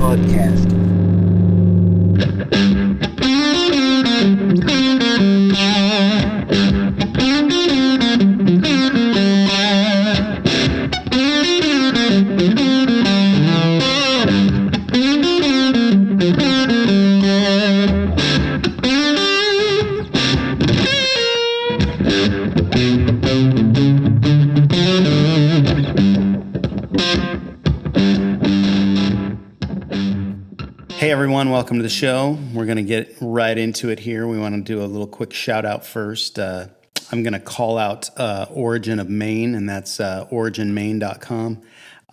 podcast. Hey everyone, welcome to the show. We're going to get right into it here. We want to do a little quick shout out first. I'm going to call out Origin of Maine, and that's originmaine.com.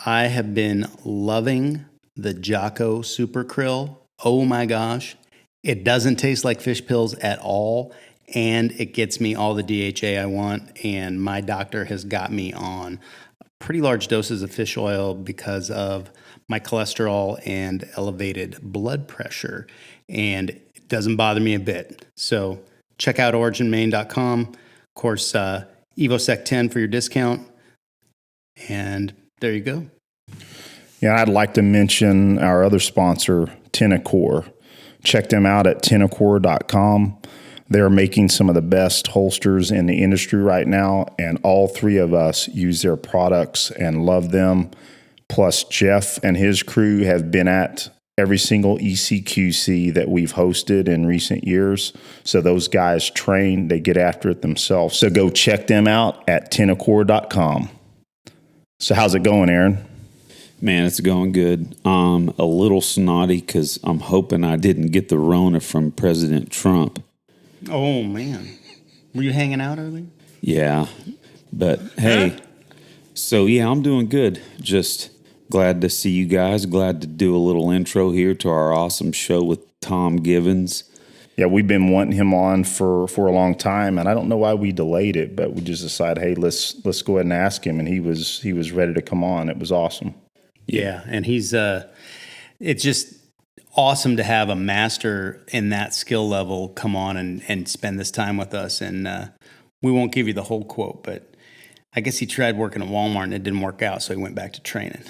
I have been loving the Jocko Super Krill. Oh my gosh. It doesn't taste like fish pills at all, and it gets me all the DHA I want, and my doctor has got me on pretty large doses of fish oil because of my cholesterol and elevated blood pressure, and it doesn't bother me a bit. So check out originmaine.com. Of course, EvoSec 10 for your discount, and there you go. Yeah, I'd like to mention our other sponsor, Tenacor. Check them out at tenacor.com. They're making some of the best holsters in the industry right now, and all three of us use their products and love them. Plus, Jeff and his crew have been at every single ECQC that we've hosted in recent years. So those guys train, they get after it themselves. So go check them out at tenacor.com. So how's it going, Aaron? Man, it's going good. A little snotty because I'm hoping I didn't get the Rona from President Trump. Oh, man. Were you hanging out earlier? Yeah. But, hey, so, yeah, I'm doing good. Just glad to see you guys. Glad to do a little intro here to our awesome show with Tom Givens. Yeah, we've been wanting him on for a long time, and I don't know why we delayed it, but we just decided, hey, let's go ahead and ask him, and he was ready to come on. It was awesome. Yeah, and he's it's just awesome to have a master in that skill level come on and spend this time with us. And we won't give you the whole quote, but I guess he tried working at Walmart and it didn't work out, so he went back to training.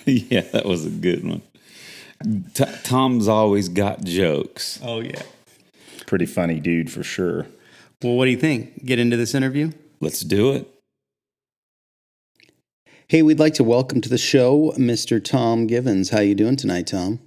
Yeah, that was a good one. Tom's always got jokes. Oh, yeah. Pretty funny dude for sure. Well, what do you think? Get into this interview? Let's do it. Hey, we'd like to welcome to the show Mr. Tom Givens. How you doing tonight, Tom?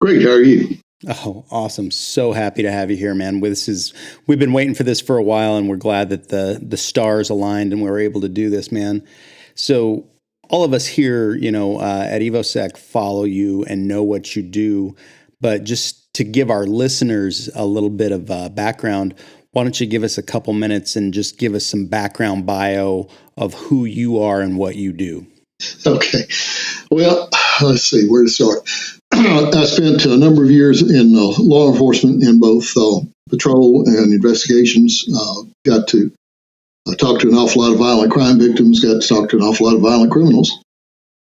Great. How are you? Oh, awesome. So happy to have you here, man. We've been waiting for this for a while, and we're glad that the stars aligned and we were able to do this, man. So all of us here, at EvoSec follow you and know what you do. But just to give our listeners a little bit of background, why don't you give us a couple minutes and just give us some background bio of who you are and what you do? Okay. Well, let's see where to start. I spent a number of years in law enforcement in both patrol and investigations. Got to talk to an awful lot of violent crime victims, got to talk to an awful lot of violent criminals,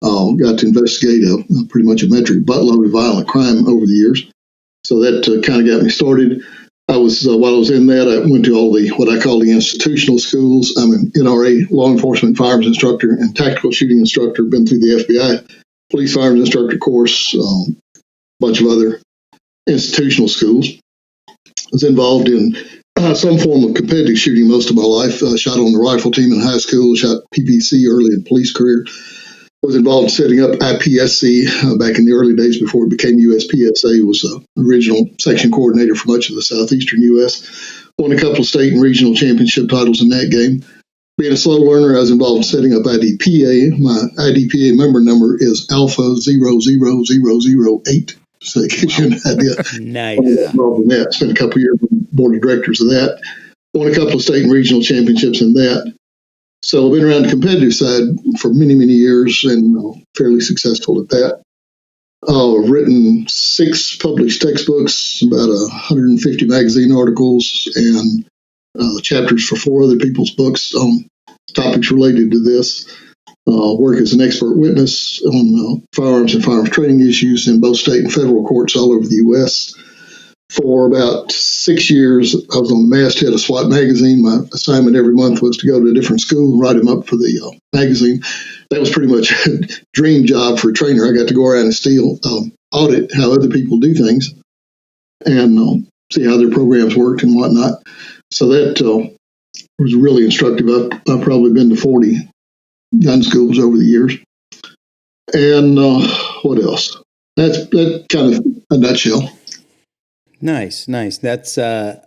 got to investigate pretty much a metric buttload of violent crime over the years. So that kind of got me started. While I was in that, I went to all what I call the institutional schools. I'm an NRA law enforcement firearms instructor and tactical shooting instructor, been through the FBI police firearms instructor course, a bunch of other institutional schools. I was involved in some form of competitive shooting most of my life. Shot on the rifle team in high school, shot PPC early in police career. Was involved in setting up IPSC back in the early days before it became USPSA. Was original section coordinator for much of the southeastern U.S. Won a couple of state and regional championship titles in that game. Being a slow learner, I was involved in setting up IDPA. My IDPA member number is Alpha 00008. So it gives you an idea. Nice. Involved in that. Spent a couple of years on the board of directors of that. Won a couple of state and regional championships in that. So I've been around the competitive side for many, many years and fairly successful at that. I've written 6 published textbooks, about 150 magazine articles, and chapters for 4 other people's books on topics related to this. Work as an expert witness on firearms and firearms training issues in both state and federal courts all over the U.S. For about 6 years, I was on the masthead of SWAT magazine. My assignment every month was to go to a different school and write them up for the magazine. That was pretty much a dream job for a trainer. I got to go around and steal audit how other people do things and see how their programs worked and whatnot. So that was really instructive. I've probably been to 40 gun schools over the years. And what else? That's kind of a nutshell. Nice. That's a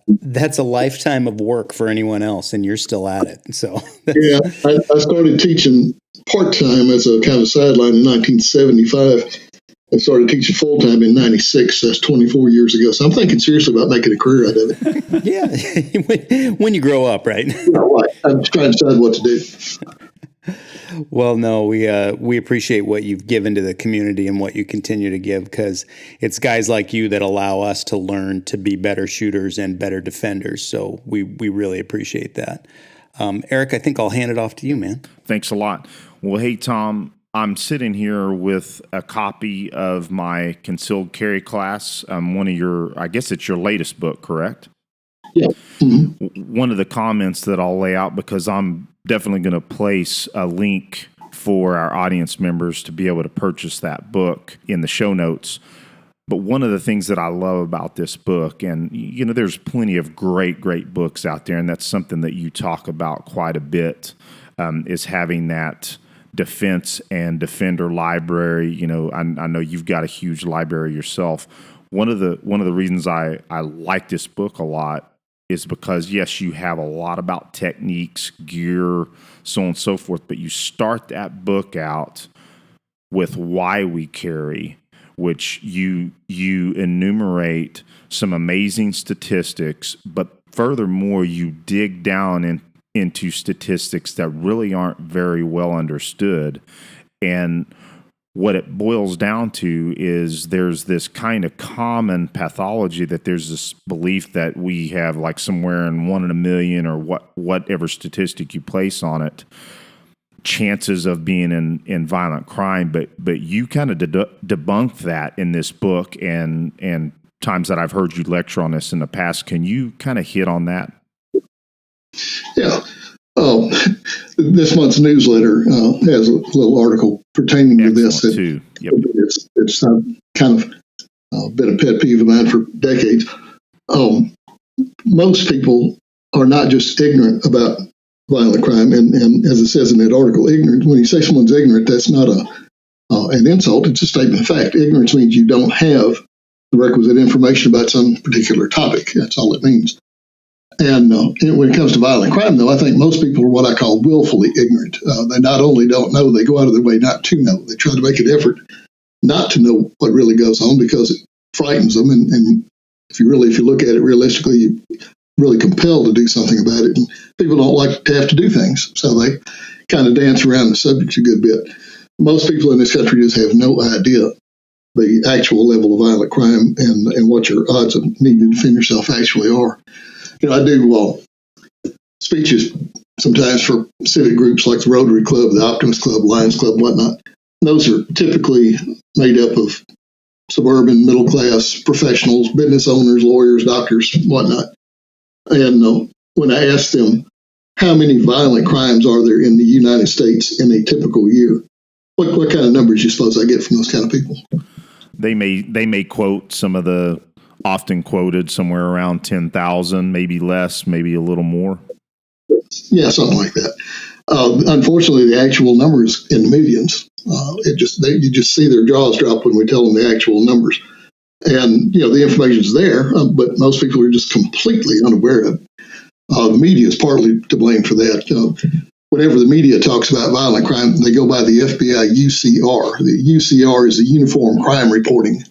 lifetime of work for anyone else, and you're still at it. So yeah, I started teaching part-time as a kind of sideline in 1975. I started teaching full-time in 96. That's 24 years ago. So I'm thinking seriously about making a career out of it. Yeah, when you grow up, right? Yeah, right. I'm just trying to decide what to do. Well, no, we appreciate what you've given to the community and what you continue to give, because it's guys like you that allow us to learn to be better shooters and better defenders. So we really appreciate that. Eric, I think I'll hand it off to you, man. Thanks a lot. Well, hey, Tom, I'm sitting here with a copy of my concealed carry class. One of your, I guess it's your latest book, correct? Yeah. Mm-hmm. One of the comments that I'll lay out, because I'm definitely going to place a link for our audience members to be able to purchase that book in the show notes. But one of the things that I love about this book, and there's plenty of great books out there, and that's something that you talk about quite a bit, is having that defense and defender library. I know you've got a huge library yourself. One of the reasons I like this book a lot is because, yes, you have a lot about techniques, gear, so on and so forth, but you start that book out with why we carry, which you enumerate some amazing statistics, but furthermore, you dig down into statistics that really aren't very well understood. And what it boils down to is there's this kind of common pathology that there's this belief that we have, like somewhere in 1 in a million or whatever statistic you place on it, chances of being in violent crime. But you kind of debunk that in this book, and times that I've heard you lecture on this in the past. Can you kind of hit on that? Yeah. This month's newsletter has a little article pertaining to this. Too. Yep. It's kind of been a pet peeve of mine for decades. Most people are not just ignorant about violent crime, and as it says in that article, ignorant. When you say someone's ignorant, that's not an insult. It's a statement of fact. Ignorance means you don't have the requisite information about some particular topic. That's all it means. And when it comes to violent crime, though, I think most people are what I call willfully ignorant. They not only don't know, they go out of their way not to know. They try to make an effort not to know what really goes on because it frightens them. And if you look at it realistically, you're really compelled to do something about it. And people don't like to have to do things, so they kind of dance around the subject a good bit. Most people in this country just have no idea the actual level of violent crime and what your odds of needing to defend yourself actually are. I do speeches sometimes for civic groups like the Rotary Club, the Optimist Club, Lions Club, whatnot. Those are typically made up of suburban, middle-class professionals, business owners, lawyers, doctors, whatnot. And when I ask them, how many violent crimes are there in the United States in a typical year, what kind of numbers you suppose I get from those kind of people? They may quote some of the often quoted somewhere around 10,000, maybe less, maybe a little more. Yeah, something like that. Unfortunately, the actual number is in the millions. You just see their jaws drop when we tell them the actual numbers. And, the information's there, but most people are just completely unaware of it. The media is partly to blame for that. Whenever the media talks about violent crime, they go by the FBI UCR. The UCR is the Uniform Crime Reporting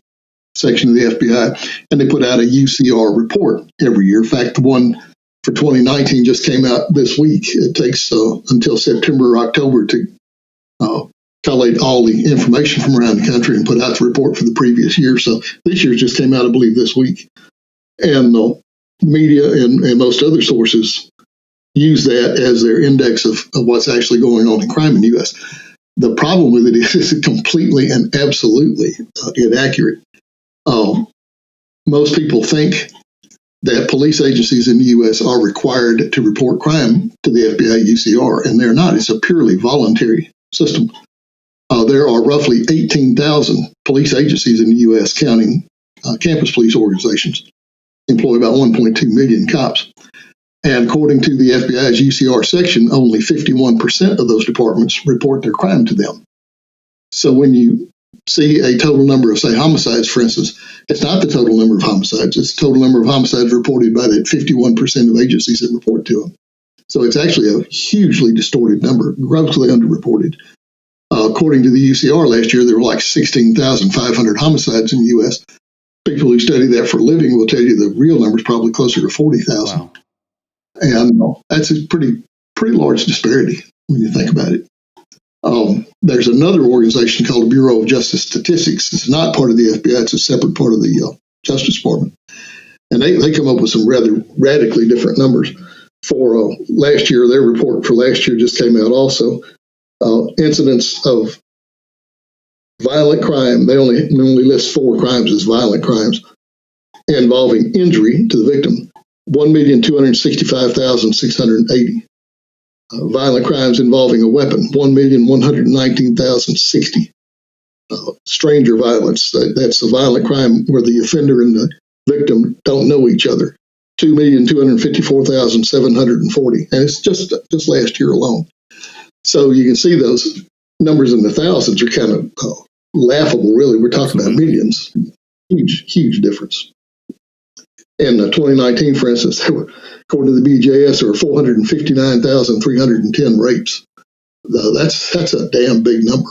section of the FBI, and they put out a UCR report every year. In fact, the one for 2019 just came out this week. It takes until September or October to collate all the information from around the country and put out the report for the previous year. So this year's just came out, I believe, this week. And the media and most other sources use that as their index of what's actually going on in crime in the U.S. The problem with it is it's completely and absolutely inaccurate. Most people think that police agencies in the U.S. are required to report crime to the FBI UCR, and they're not. It's a purely voluntary system. there are roughly 18,000 police agencies in the U.S., counting campus police organizations, employ about 1.2 million cops. And according to the FBI's UCR section, only 51% of those departments report their crime to them. So when you see a total number of, say, homicides, for instance, it's not the total number of homicides. It's the total number of homicides reported by that 51% of agencies that report to them. So it's actually a hugely distorted number, grossly underreported. According to the UCR last year, there were like 16,500 homicides in the U.S. People who study that for a living will tell you the real number is probably closer to 40,000. Wow. And that's a pretty large disparity when you think about it. There's another organization called the Bureau of Justice Statistics. It's not part of the FBI. It's a separate part of the Justice Department. And they come up with some rather radically different numbers. For last year, their report for last year just came out also. Incidents of violent crime, they only list 4 crimes as violent crimes involving injury to the victim, 1,265,680. Violent crimes involving a weapon, 1,119,060. Stranger violence, that's a violent crime where the offender and the victim don't know each other, 2,254,740. And it's just last year alone. So you can see those numbers in the thousands are kind of laughable, really. We're talking about millions. Huge difference. In 2019, for instance, according to the BJS, there were 459,310 rapes. That's a damn big number.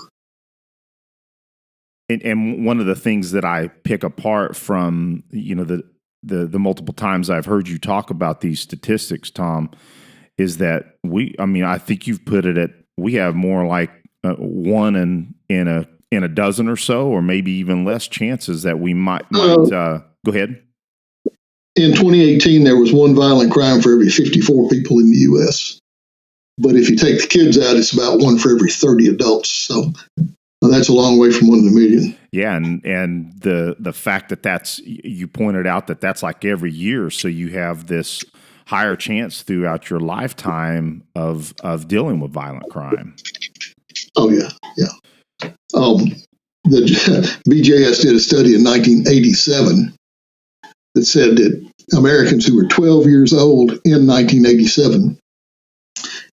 And one of the things that I pick apart from, the multiple times I've heard you talk about these statistics, Tom, is that I think you've put it at, we have more like one in a dozen or so, or maybe even less chances that we might go ahead. In 2018, there was one violent crime for every 54 people in the U.S. But if you take the kids out, it's about one for every 30 adults. So that's a long way from 1 in a million. Yeah, and the fact that you pointed out that's like every year, so you have this higher chance throughout your lifetime of dealing with violent crime. Oh yeah. The BJS did a study in 1987 that said that Americans who were 12 years old in 1987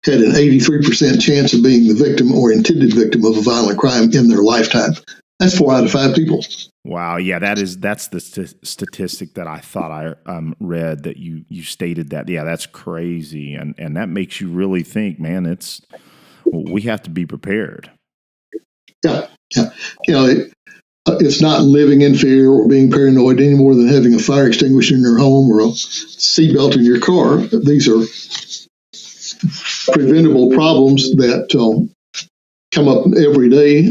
had an 83% chance of being the victim or intended victim of a violent crime in their lifetime. That's 4 out of 5 people. Wow. Yeah, that's the statistic that I thought I read, that you stated that. Yeah, that's crazy. And that makes you really think, man, we have to be prepared. Yeah. It's not living in fear or being paranoid any more than having a fire extinguisher in your home or a seatbelt in your car. These are preventable problems that come up every day.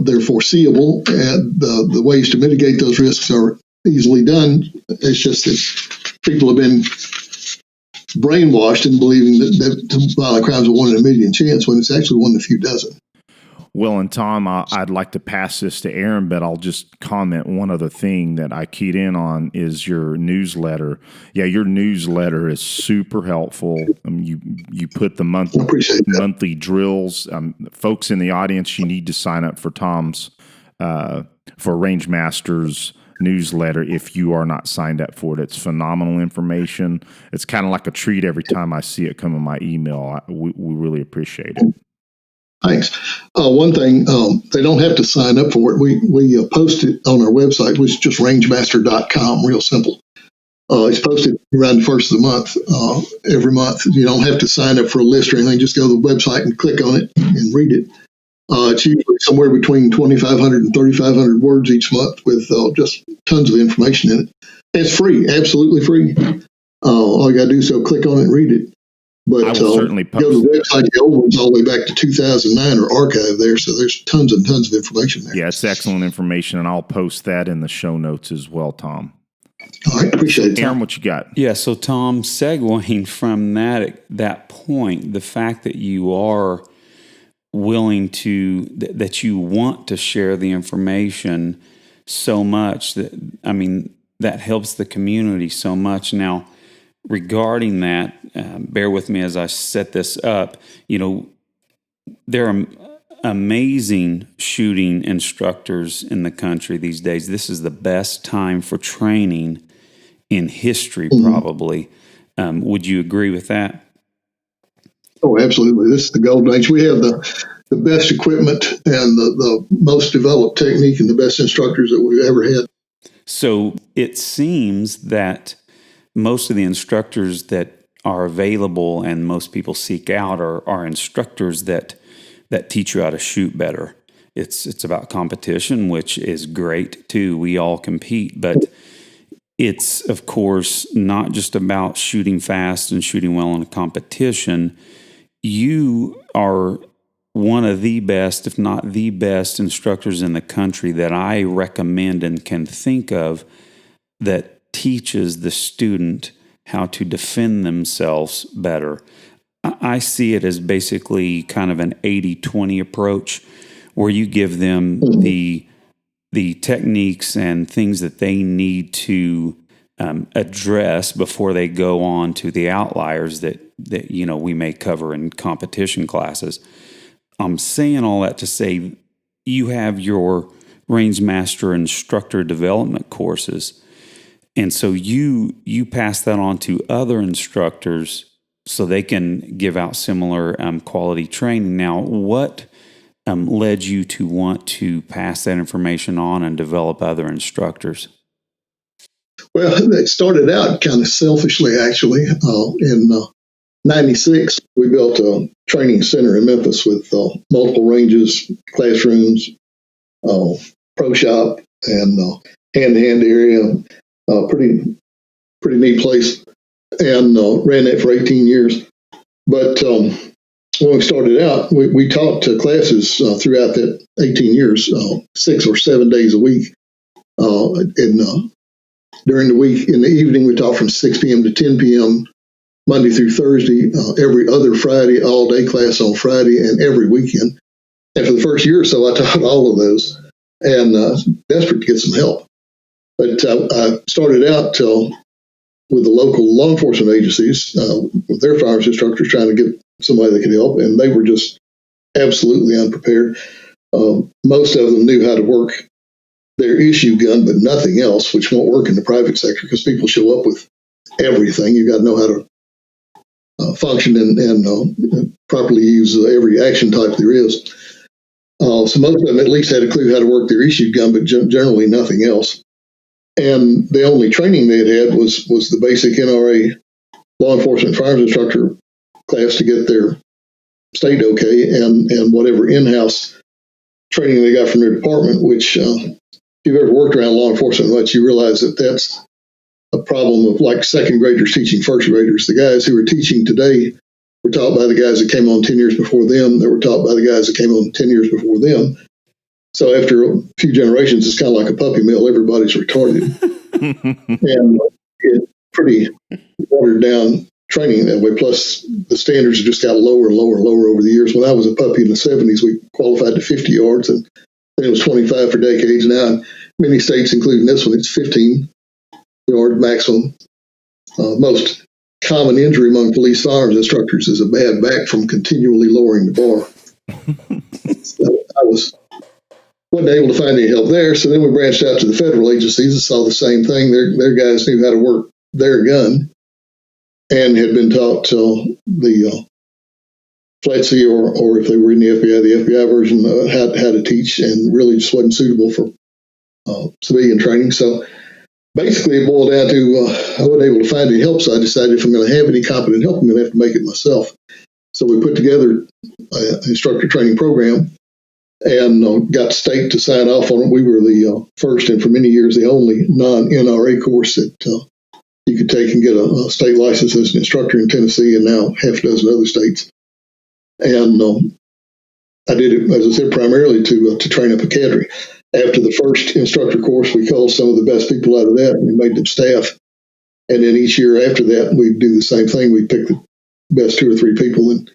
They're foreseeable, and the ways to mitigate those risks are easily done. It's just that people have been brainwashed in believing that violent crimes are 1 in a million chance when it's actually 1 in a few dozen. Well, and Tom, I'd like to pass this to Aaron, but I'll just comment one other thing that I keyed in on is your newsletter. Yeah, your newsletter is super helpful. You put the monthly drills. Folks in the audience, you need to sign up for Tom's for Rangemaster's newsletter if you are not signed up for it. It's phenomenal information. It's kind of like a treat every time I see it come in my email. We really appreciate it. Thanks. One thing, they don't have to sign up for it. We post it on our website, which is just rangemaster.com, real simple. It's posted around the first of the month, every month. You don't have to sign up for a list or anything. Just go to the website and click on it and read it. It's usually somewhere between 2,500 and 3,500 words each month with just tons of information in it. It's free, absolutely free. All you got to do is click on it and read it. But I will certainly post go to the website, the old one's all the way back to 2009 or archived there, so there's tons and tons of information there. Yeah, it's excellent information, and I'll post that in the show notes as well, Tom. All right, appreciate it. Aaron, what you got? Yeah, so Tom, segueing from that point, the fact that you are willing to, that you want to share the information so much, that helps the community so much. Now, regarding that, bear with me as I set this up. There are amazing shooting instructors in the country these days. This is the best time for training in history, probably. Would you agree with that? Oh, absolutely. This is the golden age. We have the best equipment and the most developed technique and the best instructors that we've ever had. So it seems that most of the instructors that are available and most people seek out are instructors that teach you how to shoot better. It's about competition, which is great too. We all compete, but it's, of course, not just about shooting fast and shooting well in a competition. You are one of the best, if not the best, instructors in the country that I recommend and can think of that teaches the student how to defend themselves better. I see it as basically kind of an 80-20 approach where you give them the techniques and things that they need to address before they go on to the outliers that we may cover in competition classes. I'm saying all that to say you have your Rangemaster instructor development courses, and so you pass that on to other instructors so they can give out similar quality training. Now, what led you to want to pass that information on and develop other instructors? Well, it started out kind of selfishly, actually. In '96, we built a training center in Memphis with multiple ranges, classrooms, pro shop, and hand-to-hand area. Pretty neat place, and ran that for 18 years. But when we started out, we taught classes throughout that 18 years, 6 or 7 days a week. During the week, in the evening, we taught from 6 p.m. to 10 p.m., Monday through Thursday, every other Friday, all-day class on Friday, and every weekend. And for the first year or so, I taught all of those, and desperate to get some help. But I started out with the local law enforcement agencies, with their firearms instructors, trying to get somebody that could help, and they were just absolutely unprepared. Most of them knew how to work their issue gun, but nothing else, which won't work in the private sector because people show up with everything. You got to know how to function and properly use every action type there is. So most of them at least had a clue how to work their issue gun, but generally nothing else. And the only training they had was the basic NRA law enforcement firearms instructor class to get their state okay, and whatever in-house training they got from their department, which if you've ever worked around law enforcement much, you realize that that's a problem of like second graders teaching first graders. The guys who are teaching today were taught by the guys that came on 10 years before them. They were taught by the guys that came on 10 years before them. So after a few generations, it's kind of like a puppy mill. Everybody's retarded. And it's pretty watered down training that way. Plus, the standards have just got lower and lower and lower over the years. When I was a puppy in the 70s, we qualified to 50 yards, and then it was 25 for decades. Now, in many states, including this one, it's 15 yard maximum. Most common injury among police firearms instructors is a bad back from continually lowering the bar. So I wasn't able to find any help there, so then we branched out to the federal agencies and saw the same thing. Their guys knew how to work their gun and had been taught the FLETC or if they were in the FBI version, how to teach, and really just wasn't suitable for civilian training. So basically it boiled down to I wasn't able to find any help, so I decided if I'm going to have any competent help, I'm going to have to make it myself. So we put together an instructor training program and got state to sign off on it. We were the first and for many years the only non-NRA course that you could take and get a state license as an instructor in Tennessee and now half a dozen other states. And I did it, as I said, primarily to train up a cadre. After the first instructor course, we called some of the best people out of that and we made them staff. And then each year after that, we'd do the same thing. We'd pick the best 2 or 3 people in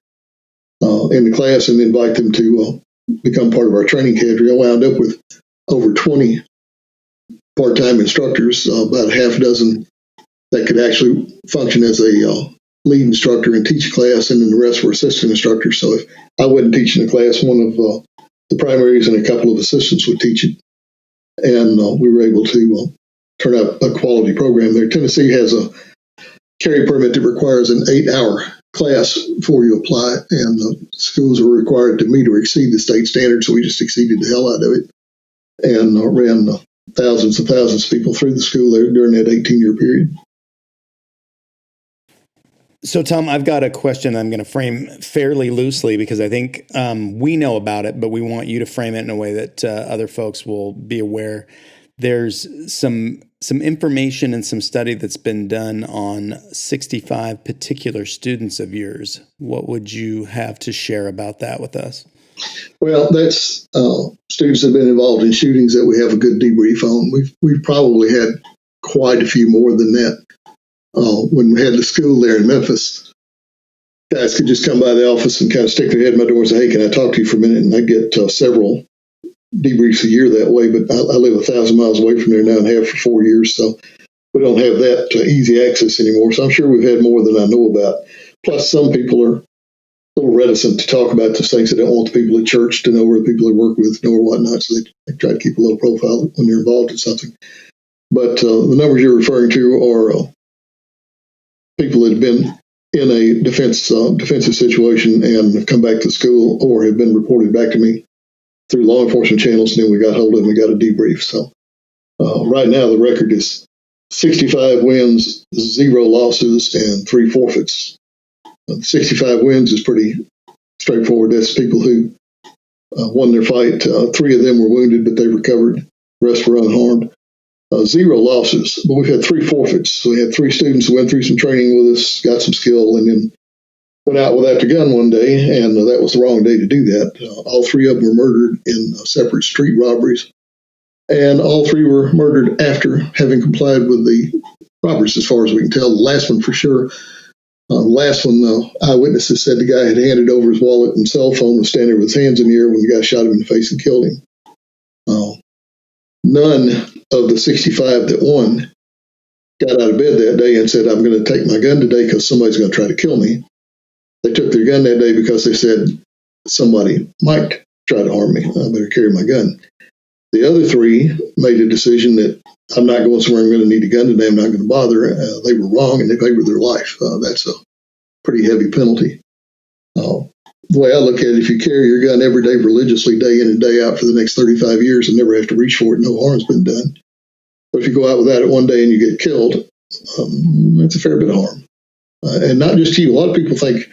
the class and invite them to become part of our training cadre. I wound up with over 20 part-time instructors, about a half dozen that could actually function as a lead instructor and teach a class, and then the rest were assistant instructors. So if I wasn't teaching a class, one of the primaries and a couple of assistants would teach it. And we were able to turn out a quality program there. Tennessee has a carry permit that requires an 8-hour class before you apply, and schools are required to meet or exceed the state standard, so we just exceeded the hell out of it and ran thousands and thousands of people through the school there during that 18-year period. So, Tom, I've got a question I'm going to frame fairly loosely because I think we know about it, but we want you to frame it in a way that other folks will be aware. There's some information and some study that's been done on 65 particular students of yours. What would you have to share about that with us? Well, that's students that have been involved in shootings that we have a good debrief on. We've probably had quite a few more than that. When we had the school there in Memphis, guys could just come by the office and kind of stick their head in my door and say, "Hey, can I talk to you for a minute?" And I get several debriefs a year that way. But I live 1,000 miles away from there now and have for 4 years, so we don't have that easy access anymore. So I'm sure we've had more than I know about. Plus, some people are a little reticent to talk about those things. They don't want the people at church to know, or the people they work with know, or whatnot. So they try to keep a low profile when they're involved in something. But the numbers you're referring to are people that have been in a defensive situation and have come back to school or have been reported back to me through law enforcement channels, and then we got hold of them and got a debrief. So right now the record is 65 wins, 0 losses, and 3 forfeits. 65 wins is pretty straightforward. That's people who won their fight. 3 of them were wounded, but they recovered. The rest were unharmed. 0 losses, but we've had 3 forfeits. So we had 3 students who went through some training with us, got some skill, and then went out without their gun one day, and that was the wrong day to do that. All 3 of them were murdered in separate street robberies, and all 3 were murdered after having complied with the robberies, as far as we can tell. The last one for sure. The last one, eyewitnesses said the guy had handed over his wallet and cell phone, was standing with his hands in the air when the guy shot him in the face and killed him. None of the 65 that won got out of bed that day and said, "I'm going to take my gun today because somebody's going to try to kill me." They took their gun that day because they said, "Somebody might try to harm me. I better carry my gun." The other 3 made a decision that I'm not going somewhere I'm going to need a gun today. I'm not going to bother. They were wrong, and they favored their life. That's a pretty heavy penalty. The way I look at it, if you carry your gun every day religiously, day in and day out for the next 35 years and never have to reach for it, no harm's been done. But if you go out without it one day and you get killed, that's a fair bit of harm. And not just you. A lot of people think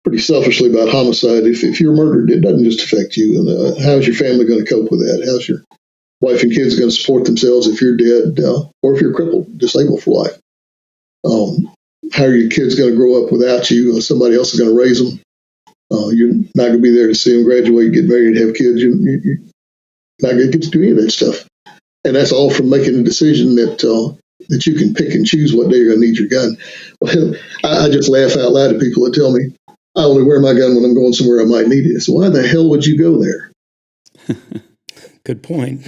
pretty selfishly about homicide. If you're murdered, it doesn't just affect you. And how's your family going to cope with that? How's your wife and kids going to support themselves if you're dead, or if you're crippled, disabled for life? How are your kids going to grow up without you? Somebody else is going to raise them. You're not going to be there to see them graduate, get married, have kids. You're not going to get to do any of that stuff. And that's all from making a decision that you can pick and choose what day you're going to need your gun. Well, I just laugh out loud at people that tell me, "I only wear my gun when I'm going somewhere I might need it." So why the hell would you go there? Good point.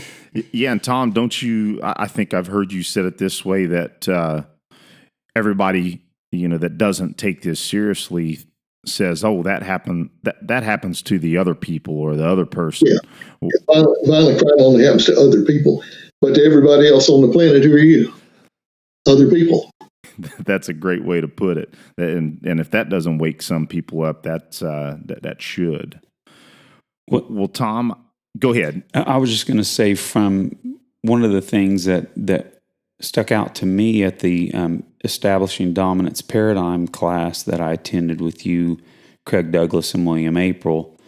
Yeah, and Tom, don't you? I think I've heard you said it this way, that everybody that doesn't take this seriously says, "Oh, that happened. That happens to the other people or the other person." Yeah. Violent crime only happens to other people, but to everybody else on the planet, who are you? Other people. That's a great way to put it. And if that doesn't wake some people up, that should. Well, Tom, go ahead. I was just going to say, from one of the things that stuck out to me at the Establishing Dominance Paradigm class that I attended with you, Craig Douglas and William April,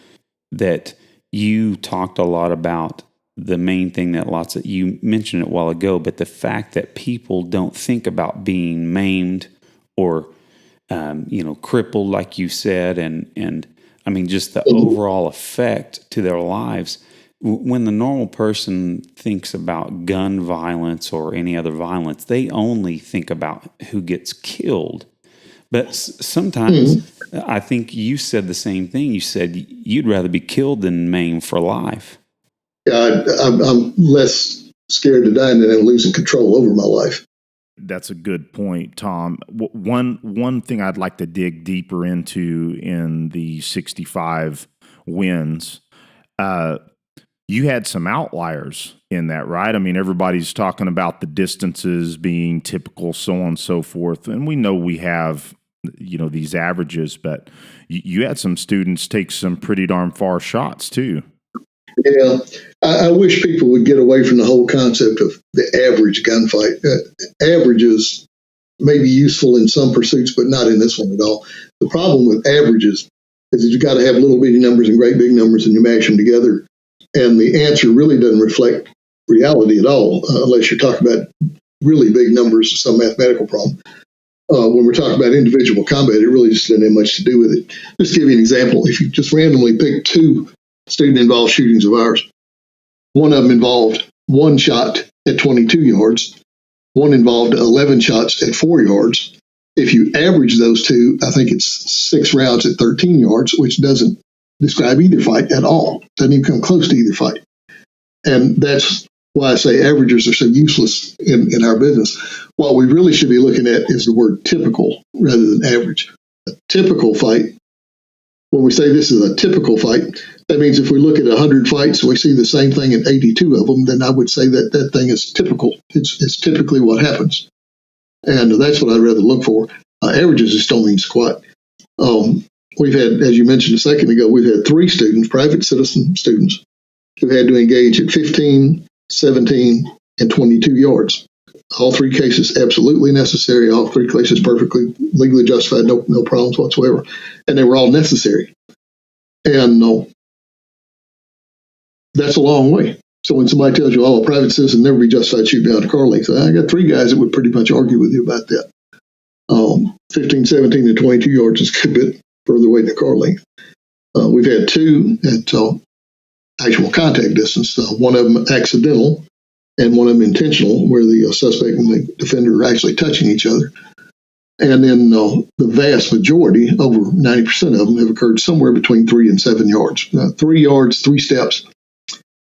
that you talked a lot about the main thing that you mentioned it a while ago, but the fact that people don't think about being maimed or, crippled, like you said, and I mean, just the overall effect to their lives. When the normal person thinks about gun violence or any other violence, they only think about who gets killed. But sometimes, I think you said the same thing. You said you'd rather be killed than maimed for life. Yeah, I'm less scared to die than I'm losing control over my life. That's a good point, Tom. One thing I'd like to dig deeper into in the 65 wins. You had some outliers in that, right? I mean, everybody's talking about the distances being typical, so on and so forth. And we know we have, these averages, but you had some students take some pretty darn far shots too. Yeah, I wish people would get away from the whole concept of the average gunfight. Averages may be useful in some pursuits, but not in this one at all. The problem with averages is that you've got to have little bitty numbers and great big numbers, and you mash them together. And the answer really doesn't reflect reality at all, unless you're talking about really big numbers or some mathematical problem. When we're talking about individual combat, it really just doesn't have much to do with it. Just to give you an example, if you just randomly pick 2 student-involved shootings of ours, one of them involved 1 shot at 22 yards, one involved 11 shots at 4 yards. If you average those 2, I think it's 6 rounds at 13 yards, which doesn't describe either fight at all. Doesn't even come close to either fight. And that's why I say averages are so useless in our business. What we really should be looking at is the word typical rather than average. A typical fight, when we say this is a typical fight, that means if we look at 100 fights and we see the same thing in 82 of them, then I would say that that thing is typical. It's typically what happens. And that's what I'd rather look for. Averages just don't mean squat. We've had, as you mentioned a second ago, we've had 3 students, private citizen students, who had to engage at 15, 17, and 22 yards. All 3 cases absolutely necessary. All 3 cases perfectly legally justified, no problems whatsoever. And they were all necessary. And that's a long way. So when somebody tells you, a private citizen never be justified shooting out a car length, I got 3 guys that would pretty much argue with you about that. 15, 17, and 22 yards is a good bit further away than a car length. We've had 2 at actual contact distance, one of them accidental and one of them intentional, where the suspect and the defender are actually touching each other. And then the vast majority, over 90% of them, have occurred somewhere between 3 and 7 yards. 3 yards, 3 steps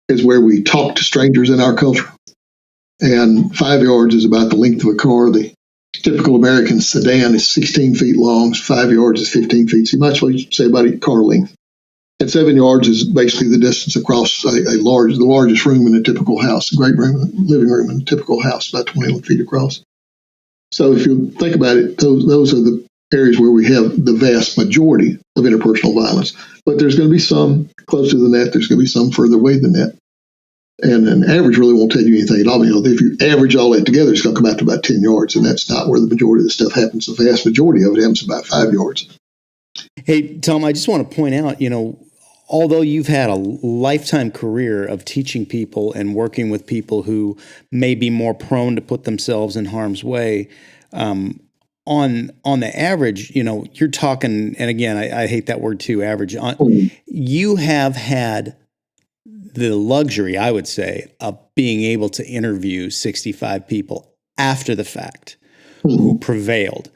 is where we talk to strangers in our culture. And 5 yards is about the length of a car. The typical American sedan is 16 feet long. 5 yards is 15 feet. So you might as well say about a car length. And 7 yards is basically the distance across the largest room in a typical house, a great room, living room in a typical house, about 21 feet across. So if you think about it, those are the areas where we have the vast majority of interpersonal violence. But there's going to be some closer than that. There's going to be some further away than that. And an average really won't tell you anything at all. If you average all that together, it's going to come out to about 10 yards, and that's not where the majority of the stuff happens. The vast majority of it happens about 5 yards. Hey, Tom, I just want to point out, although you've had a lifetime career of teaching people and working with people who may be more prone to put themselves in harm's way, on the average, you're talking, and again, I hate that word too, average. You have had the luxury, I would say, of being able to interview 65 people after the fact who prevailed.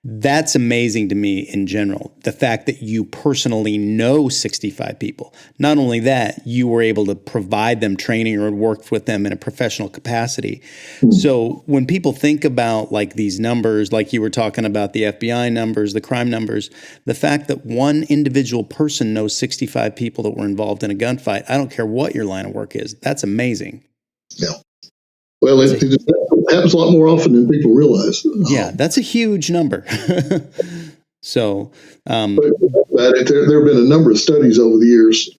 That's amazing to me in general. The fact that you personally know 65 people. Not only that, you were able to provide them training or worked with them in a professional capacity. So when people think about like these numbers, like you were talking about the FBI numbers, the crime numbers, the fact that one individual person knows 65 people that were involved in a gunfight, I don't care what your line of work is. That's amazing. Yeah. Well, it happens a lot more often than people realize. Yeah, that's a huge number. So, there have been a number of studies over the years,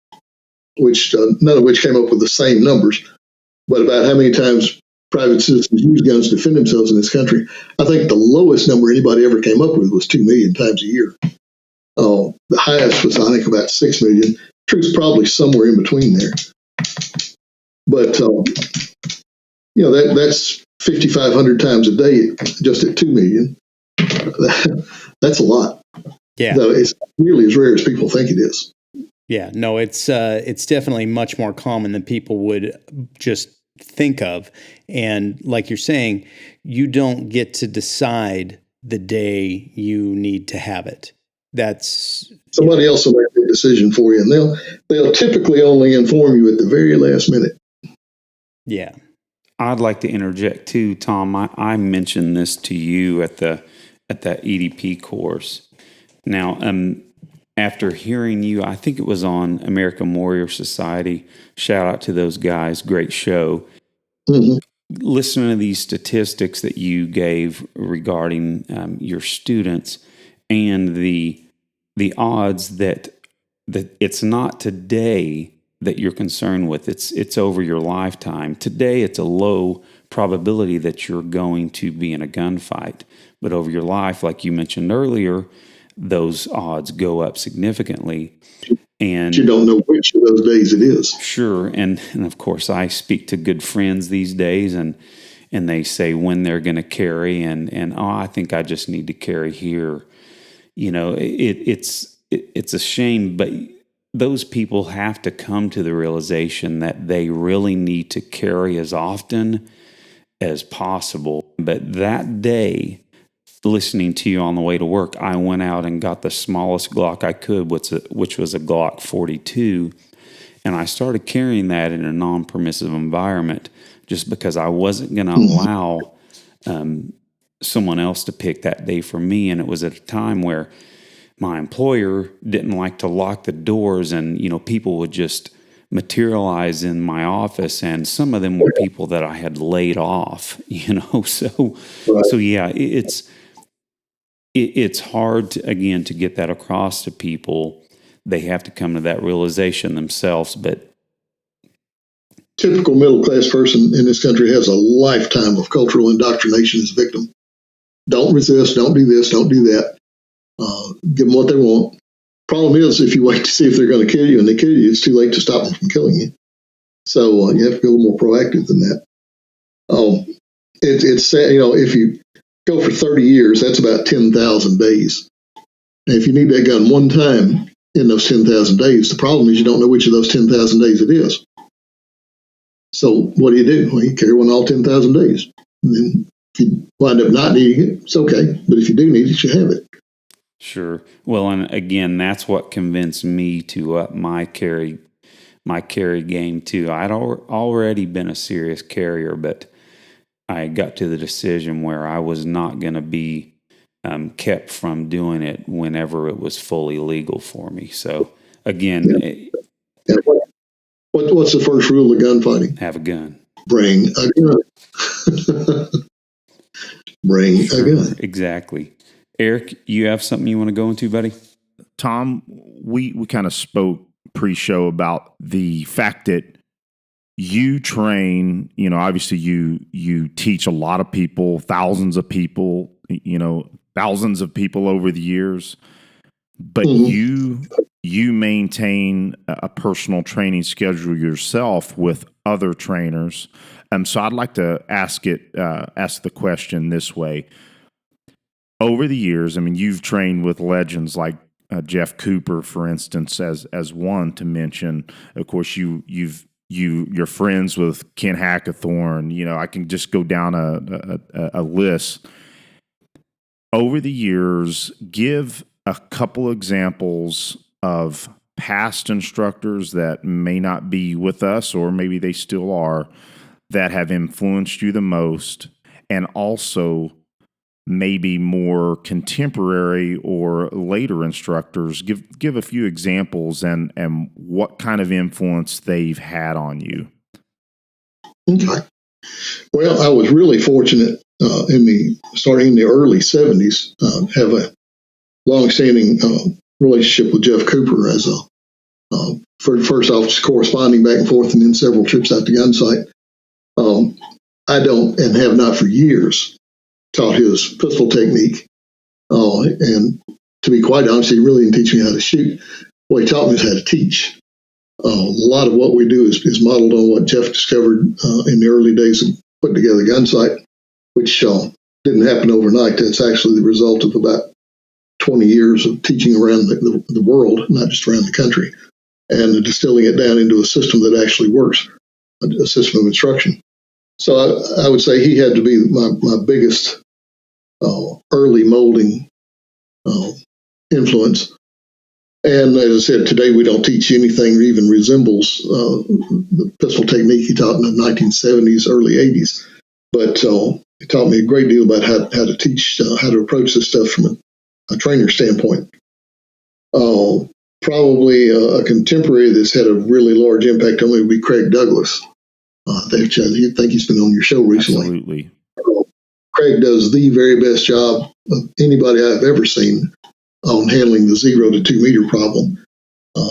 which none of which came up with the same numbers, but about how many times private citizens use guns to defend themselves in this country. I think the lowest number anybody ever came up with was 2 million times a year. The highest was, I think, about 6 million. Truth's probably somewhere in between there. But that's 5,500 times a day just at 2 million. That's a lot. Yeah. So it's nearly as rare as people think it is. Yeah, no, it's definitely much more common than people would just think of. And like you're saying, you don't get to decide the day you need to have it. That's somebody else will make the decision for you, and they'll typically only inform you at the very last minute. Yeah. I'd like to interject too, Tom. I mentioned this to you at that EDP course. Now, after hearing you, I think it was on American Warrior Society. Shout out to those guys. Great show. Mm-hmm. Listening to these statistics that you gave regarding your students and the odds that it's not today that you're concerned with, it's over your lifetime. Today, it's a low probability that you're going to be in a gunfight, but over your life, like you mentioned earlier, those odds go up significantly. And you don't know which of those days it is. Sure. And of course, I speak to good friends these days, and they say when they're going to carry, and I think I just need to carry here. It's a shame, but those people have to come to the realization that they really need to carry as often as possible. But that day, listening to you on the way to work, I went out and got the smallest Glock I could, which was a Glock 42, and I started carrying that in a non-permissive environment just because I wasn't going to allow someone else to pick that day for me. And it was at a time where my employer didn't like to lock the doors, and people would just materialize in my office, and some of them were people that I had laid off. So yeah, it's hard to get that across to people. They have to come to that realization themselves. But typical middle-class person in this country has a lifetime of cultural indoctrination as a victim. Don't resist, don't do this, don't do that. Give them what they want. Problem is, if you wait to see if they're going to kill you and they kill you, it's too late to stop them from killing you. So you have to be a little more proactive than that. It's sad, if you go for 30 years, that's about 10,000 days. And if you need that gun one time in those 10,000 days, the problem is you don't know which of those 10,000 days it is. So what do? Well, you carry one all 10,000 days. And then if you wind up not needing it, it's okay. But if you do need it, you have it. Sure. Well, and again, that's what convinced me to up my carry game too. I'd already been a serious carrier, but I got to the decision where I was not going to be kept from doing it whenever it was fully legal for me. So again, what's the first rule of gunfighting? Have a gun. Bring a gun. Bring a gun. Exactly. Eric, you have something you want to go into, buddy? Tom, we kind of spoke pre-show about the fact that you train, obviously you teach a lot of people, thousands of people over the years, but you maintain a personal training schedule yourself with other trainers. So I'd like to ask the question this way. Over the years, you've trained with legends like Jeff Cooper, for instance, as one to mention. Of course, you're friends with Ken Hackathorn. I can just go down a list. Over the years, give a couple examples of past instructors that may not be with us, or maybe they still are, that have influenced you the most, and also maybe more contemporary or later instructors. Give a few examples and what kind of influence they've had on you. Okay. Well, I was really fortunate starting in the early 70s, have a long-standing relationship with Jeff Cooper as first officer corresponding back and forth, and then several trips out to gun sight. I don't, and have not for years, taught his pistol technique. And to be quite honest, he really didn't teach me how to shoot. What he taught me is how to teach. A lot of what we do is modeled on what Jeff discovered in the early days of putting together gun sight, which didn't happen overnight. That's actually the result of about 20 years of teaching around the world, not just around the country, and distilling it down into a system that actually works, a system of instruction. So I would say he had to be my biggest early molding influence. And as I said, today we don't teach anything that even resembles the pistol technique he taught in the 1970s, early 80s. But he taught me a great deal about how to teach, how to approach this stuff from a trainer standpoint. Probably a contemporary that's had a really large impact on me would be Craig Douglas. I think he's been on your show recently. Absolutely. Craig does the very best job of anybody I've ever seen on handling the 0 to 2 meter problem.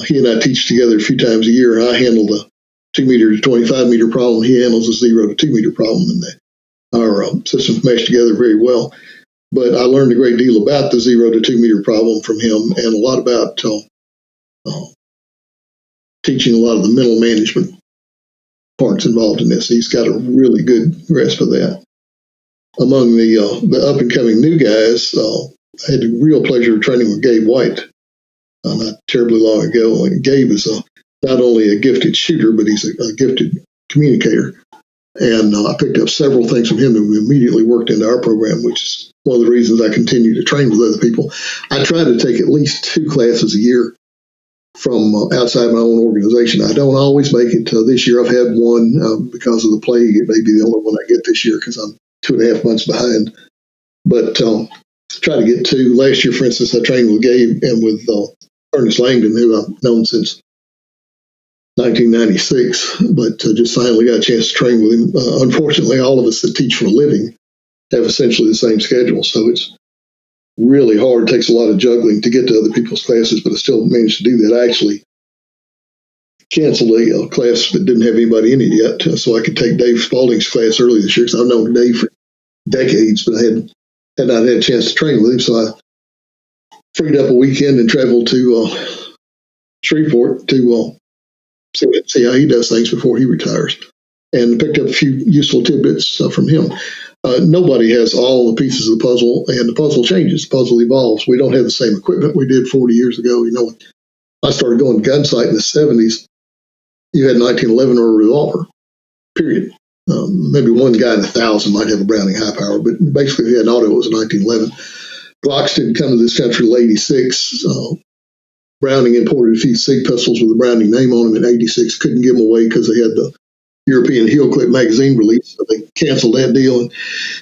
He and I teach together a few times a year, and I handle the 2 meter to 25 meter problem. He handles the 0 to 2 meter problem, and our systems mesh together very well. But I learned a great deal about the 0 to 2 meter problem from him, and a lot about teaching a lot of the mental management parts involved in this. He's got a really good grasp of that. Among the up and coming new guys, I had the real pleasure of training with Gabe White not terribly long ago. And Gabe is not only a gifted shooter, but he's a gifted communicator. And I picked up several things from him that we immediately worked into our program, which is one of the reasons I continue to train with other people. I try to take at least 2 classes a year from outside my own organization. I don't always make it. This year I've had one because of the plague. It may be the only one I get this year because I'm 2.5 months behind. But try to get 2. Last year, for instance, I trained with Gabe and with Ernest Langdon, who I've known since 1996, but just finally got a chance to train with him. Unfortunately, all of us that teach for a living have essentially the same schedule, so it's really hard. It takes a lot of juggling to get to other people's classes, but I still managed to do that. I actually canceled a class that didn't have anybody in it yet, so I could take Dave Spalding's class early this year, because I've known Dave for decades, but I had not had a chance to train with him, so I freed up a weekend and traveled to Shreveport to see how he does things before he retires, and picked up a few useful tidbits from him. Nobody has all the pieces of the puzzle, and the puzzle changes, the puzzle evolves. We don't have the same equipment we did 40 years ago. You know, I started going gun sight in the 70s. You had 1911 or a revolver, period. Maybe one guy in 1,000 might have a Browning high power, but basically if you had an auto, it was a 1911. Glocks didn't come to this country until 86. Browning imported a few SIG pistols with a Browning name on them in 86. Couldn't give them away because they had the European heel clip magazine release, so they canceled that deal. And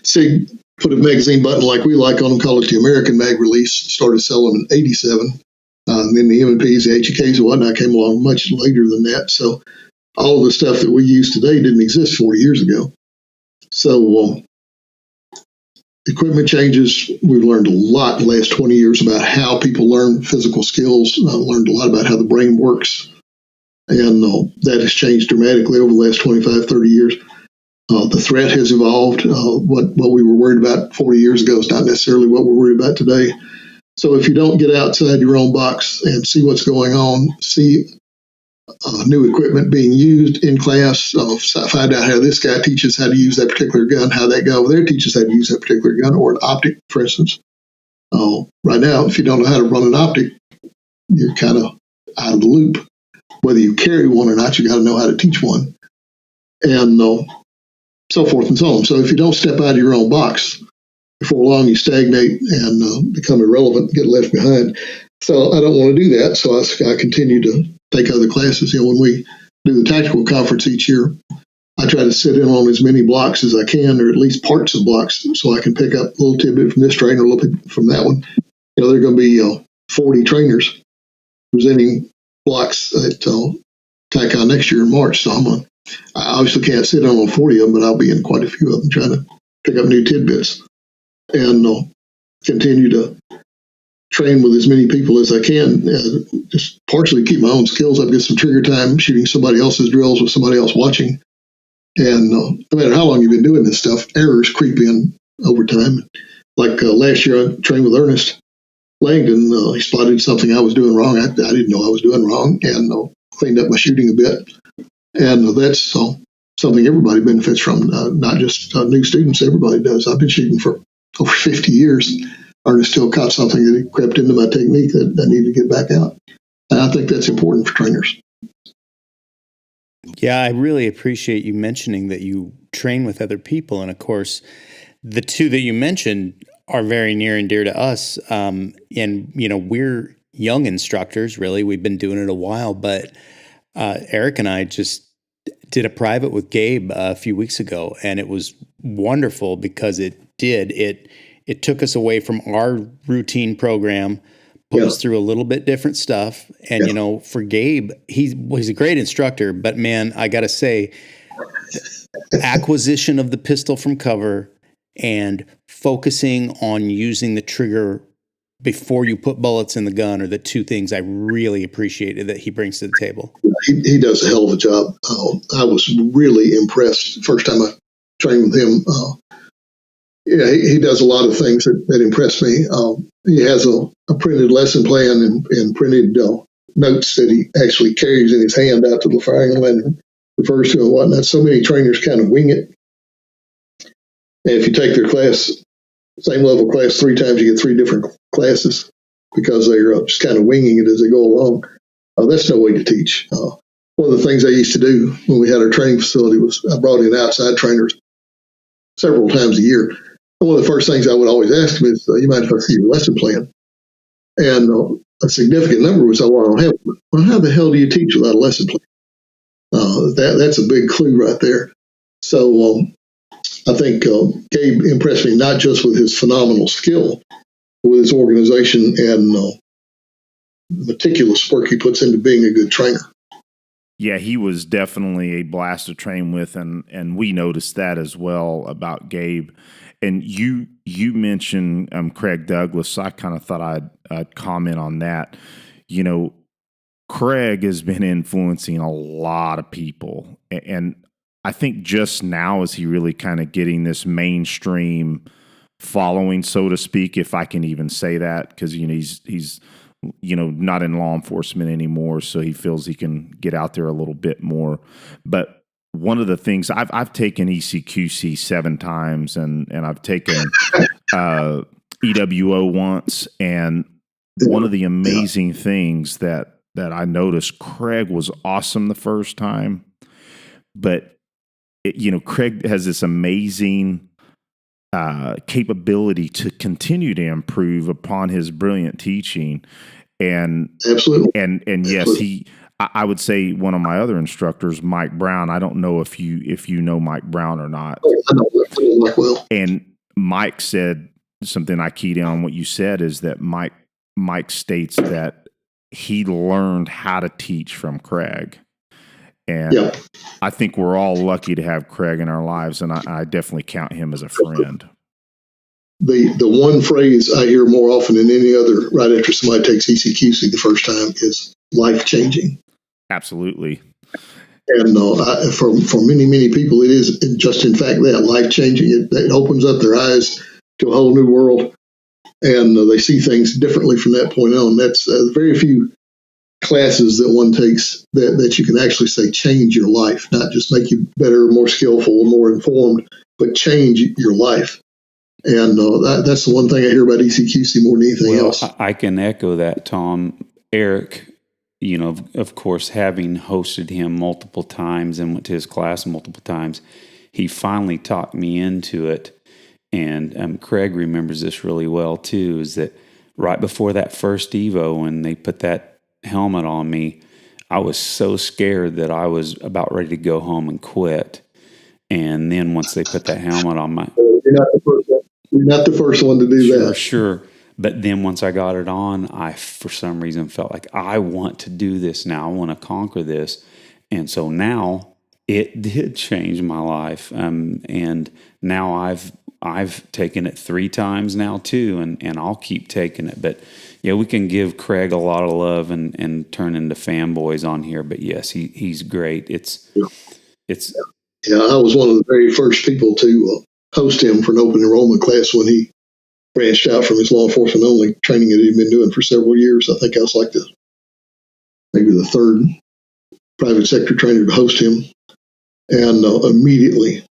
SIG put a magazine button like we like on them, called it the American mag release, started selling them in 87. And then the M&Ps, the HEKs and whatnot came along much later than that. So all of the stuff that we use today didn't exist 40 years ago. So equipment changes. We've learned a lot in the last 20 years about how people learn physical skills. Learned a lot about how the brain works. And that has changed dramatically over the last 25, 30 years. The threat has evolved. What we were worried about 40 years ago is not necessarily what we're worried about today. So if you don't get outside your own box and see what's going on, see new equipment being used in class, find out how this guy teaches how to use that particular gun, how that guy over there teaches how to use that particular gun, or an optic, for instance. Right now, if you don't know how to run an optic, you're kind of out of the loop. Whether you carry one or not, you got to know how to teach one, and so forth and so on. So if you don't step out of your own box, before long you stagnate and become irrelevant, get left behind. So I don't want to do that. So I continue to take other classes. You know, when we do the tactical conference each year, I try to sit in on as many blocks as I can, or at least parts of blocks, so I can pick up a little tidbit from this trainer, a little bit from that one. You know, there are going to be 40 trainers presenting blocks at TACON next year in March. So I obviously can't sit on 40 of them, but I'll be in quite a few of them trying to pick up new tidbits and continue to train with as many people as I can, just partially keep my own skills up, get some trigger time shooting somebody else's drills with somebody else watching. And no matter how long you've been doing this stuff, errors creep in over time. Like last year, I trained with Ernest Langdon. He spotted something I was doing wrong. I didn't know I was doing wrong, and cleaned up my shooting a bit. And that's something everybody benefits from, not just new students. Everybody does. I've been shooting for over 50 years. Ernest still caught something that crept into my technique that I needed to get back out. And I think that's important for trainers. Yeah, I really appreciate you mentioning that you train with other people. And of course, the two that you mentioned are very near and dear to us. And, you know, we're young instructors, really. We've been doing it a while. But Eric and I just did a private with Gabe a few weeks ago. And it was wonderful because it took us away from our routine program, put us through a little bit different stuff. And, for Gabe, he's a great instructor, but man, I got to say, acquisition of the pistol from cover and focusing on using the trigger before you put bullets in the gun are the two things I really appreciated that he brings to the table. He does a hell of a job. I was really impressed the first time I trained with him. He does a lot of things that impress me. He has a printed lesson plan and printed notes that he actually carries in his hand out to the firing line and refers to and whatnot. So many trainers kind of wing it. And if you take their class, same level class 3 times, you get 3 different classes because they're just kind of winging it as they go along. That's no way to teach. One of the things I used to do when we had our training facility was I brought in outside trainers several times a year. And one of the first things I would always ask them is, you mind if I see your lesson plan? And a significant number was, well, I don't have one. Well, how the hell do you teach without a lesson plan? That's a big clue right there. So I think Gabe impressed me not just with his phenomenal skill, but with his organization and meticulous work he puts into being a good trainer. Yeah, he was definitely a blast to train with, and we noticed that as well about Gabe. And you mentioned Craig Douglas, so I kind of thought I'd comment on that. Craig has been influencing a lot of people, and I think just now is he really kind of getting this mainstream following, so to speak, if I can even say that, because he's not in law enforcement anymore, so he feels he can get out there a little bit more. But one of the things I've taken ECQC 7 times, and I've taken EWO once, and one of the amazing things that I noticed, Craig was awesome the first time, but Craig has this amazing capability to continue to improve upon his brilliant teaching. And absolutely. And yes, I would say one of my other instructors, Mike Brown. I don't know if you know Mike Brown or not. I know Mike well. And Mike said something I keyed in on what you said, is that Mike states that he learned how to teach from Craig. And I think we're all lucky to have Craig in our lives, and I definitely count him as a friend. The one phrase I hear more often than any other right after somebody takes ECQC the first time is life-changing. Absolutely. And for many, many people, it is just, in fact, that life-changing. It opens up their eyes to a whole new world, and they see things differently from that point on. That's very few classes that one takes that you can actually say change your life, not just make you better, more skillful, more informed, but change your life. And that's the one thing I hear about ECQC more than anything else. I can echo that, Tom. Eric, of course, having hosted him multiple times and went to his class multiple times, he finally talked me into it. And Craig remembers this really well, too, is that right before that first Evo, when they put that helmet on me, I was so scared that I was about ready to go home and quit. And then once they put that helmet on my... You're not the first one to do that. Sure. But then once I got it on, I, for some reason, felt like I want to do this now. I want to conquer this. And so now it did change my life. And now I've taken it 3 times now too, and I'll keep taking it. But yeah, we can give Craig a lot of love and turn into fanboys on here. But yes, he's great. Yeah, I was one of the very first people to host him for an open enrollment class when he branched out from his law enforcement only training that he'd been doing for several years. I think I was like maybe the 3rd private sector trainer to host him, and immediately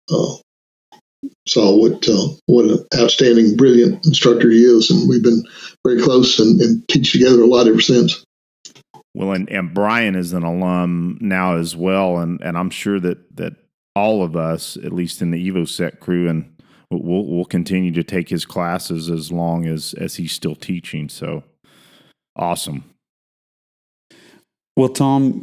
saw what an outstanding, brilliant instructor he is, and we've been very close and teach together a lot ever since. Well, and Brian is an alum now as well, and I'm sure that all of us, at least in the EvoSec crew, and we'll continue to take his classes as long as he's still teaching. So awesome. Well, Tom,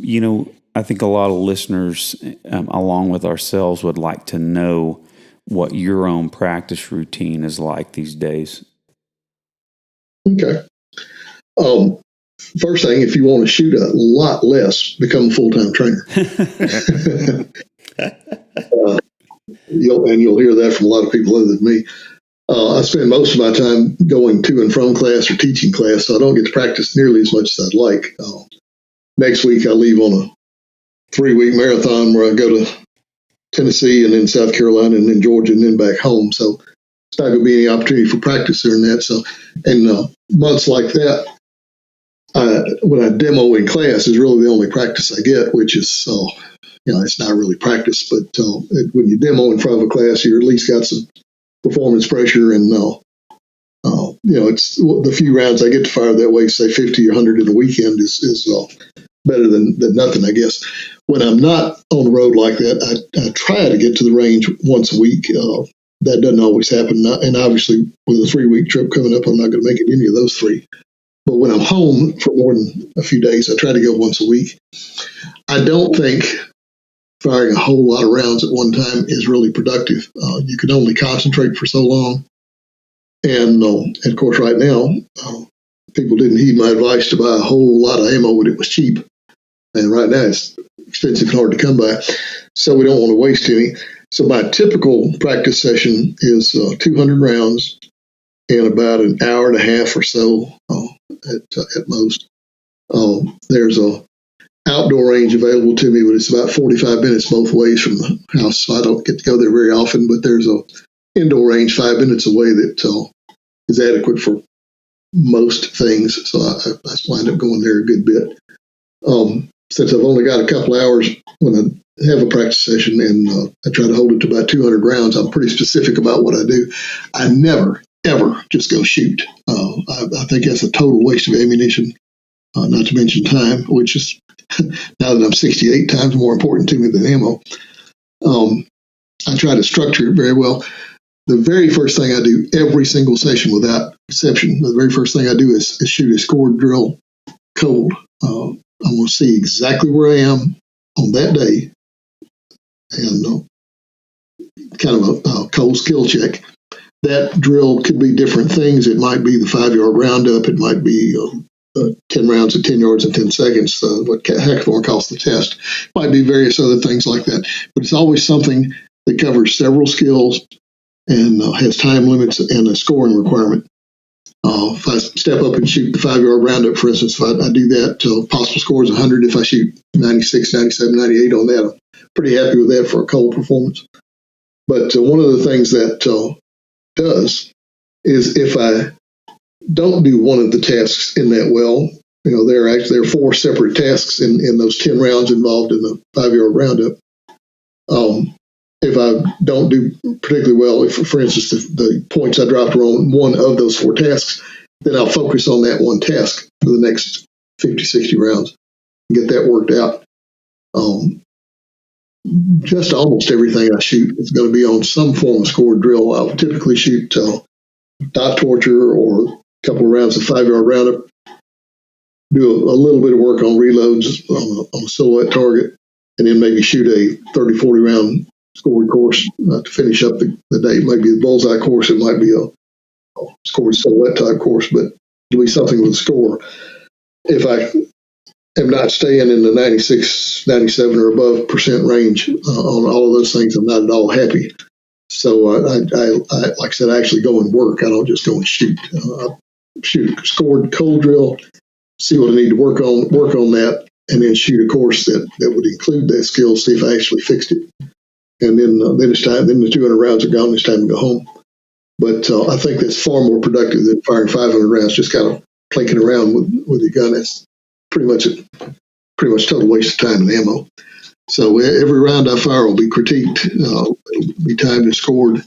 I think a lot of listeners, along with ourselves, would like to know what your own practice routine is like these days. Okay. First thing, if you want to shoot a lot less, become a full-time trainer. You'll hear that from a lot of people other than me. I spend most of my time going to and from class or teaching class, so I don't get to practice nearly as much as I'd like. Next week, I leave on a 3-week marathon where I go to Tennessee and then South Carolina and then Georgia and then back home. So it's not going to be any opportunity for practice during that. So, and months like that, when I demo in class is really the only practice I get, which is, it's not really practice, but when you demo in front of a class, you at least got some performance pressure, and it's the few rounds I get to fire that way, say 50 or 100 in a weekend is better than nothing, I guess. When I'm not on the road like that, I try to get to the range once a week. That doesn't always happen, and obviously with a 3-week trip coming up, I'm not going to make it any of those 3. But when I'm home for more than a few days, I try to go once a week. I don't think firing a whole lot of rounds at one time is really productive. You can only concentrate for so long. And of course, right now, people didn't heed my advice to buy a whole lot of ammo when it was cheap. And right now, it's expensive and hard to come by. So we don't want to waste any. So my typical practice session is 200 rounds in about an hour and a half or so at most. There's a outdoor range available to me, but it's about 45 minutes both ways from the house, so I don't get to go there very often. But there's a indoor range 5 minutes away that is adequate for most things, so I wind up going there a good bit. Since I've only got a couple hours when I have a practice session, and I try to hold it to about 200 rounds, I'm pretty specific about what I do. I never, ever just go shoot. I think that's a total waste of ammunition, not to mention time, which is, now that I'm 68, time's more important to me than ammo. I try to structure it very well. The very first thing I do every single session without exception, the very first thing I do is shoot a scored drill cold. I want to see exactly where I am on that day, and kind of a cold skill check. That drill could be different things. It might be the 5-yard roundup. It might be 10 rounds at 10 yards in 10 seconds, what Hackathon calls the test. It might be various other things like that. But it's always something that covers several skills and has time limits and a scoring requirement. If I step up and shoot the 5-yard roundup, for instance, if I do that, possible score is 100. If I shoot 96, 97, 98 on that, I'm pretty happy with that for a cold performance. But one of the things that does is if I don't do one of the tasks in that well, there are 4 separate tasks in those 10 rounds involved in the 5-yard roundup. If I don't do particularly well, if, for instance, the points I dropped were on one of those 4 tasks, then I'll focus on that one task for the next 50, 60 rounds and get that worked out. Just almost everything I shoot is going to be on some form of scored drill. I'll typically shoot dot torture or a couple of rounds of 5-yard roundup, do a little bit of work on reloads on a silhouette target, and then maybe shoot a 30, 40 round scored course to finish up the day. It might be a bullseye course. It might be a scored silhouette type course, but it'll be something with a score. If I am not staying in the 96, 97 or above % range on all of those things, I'm not at all happy. So I like I said, I actually go and work. I don't just go and shoot. I shoot a scored cold drill, see what I need to work on that, and then shoot a course that would include that skill, see if I actually fixed it. And then it's time. Then the 200 rounds are gone. It's time to go home. But I think that's far more productive than firing 500 rounds, just kind of plinking around with your gun. That's pretty much total waste of time and ammo. So every round I fire will be critiqued. It'll be timed and scored,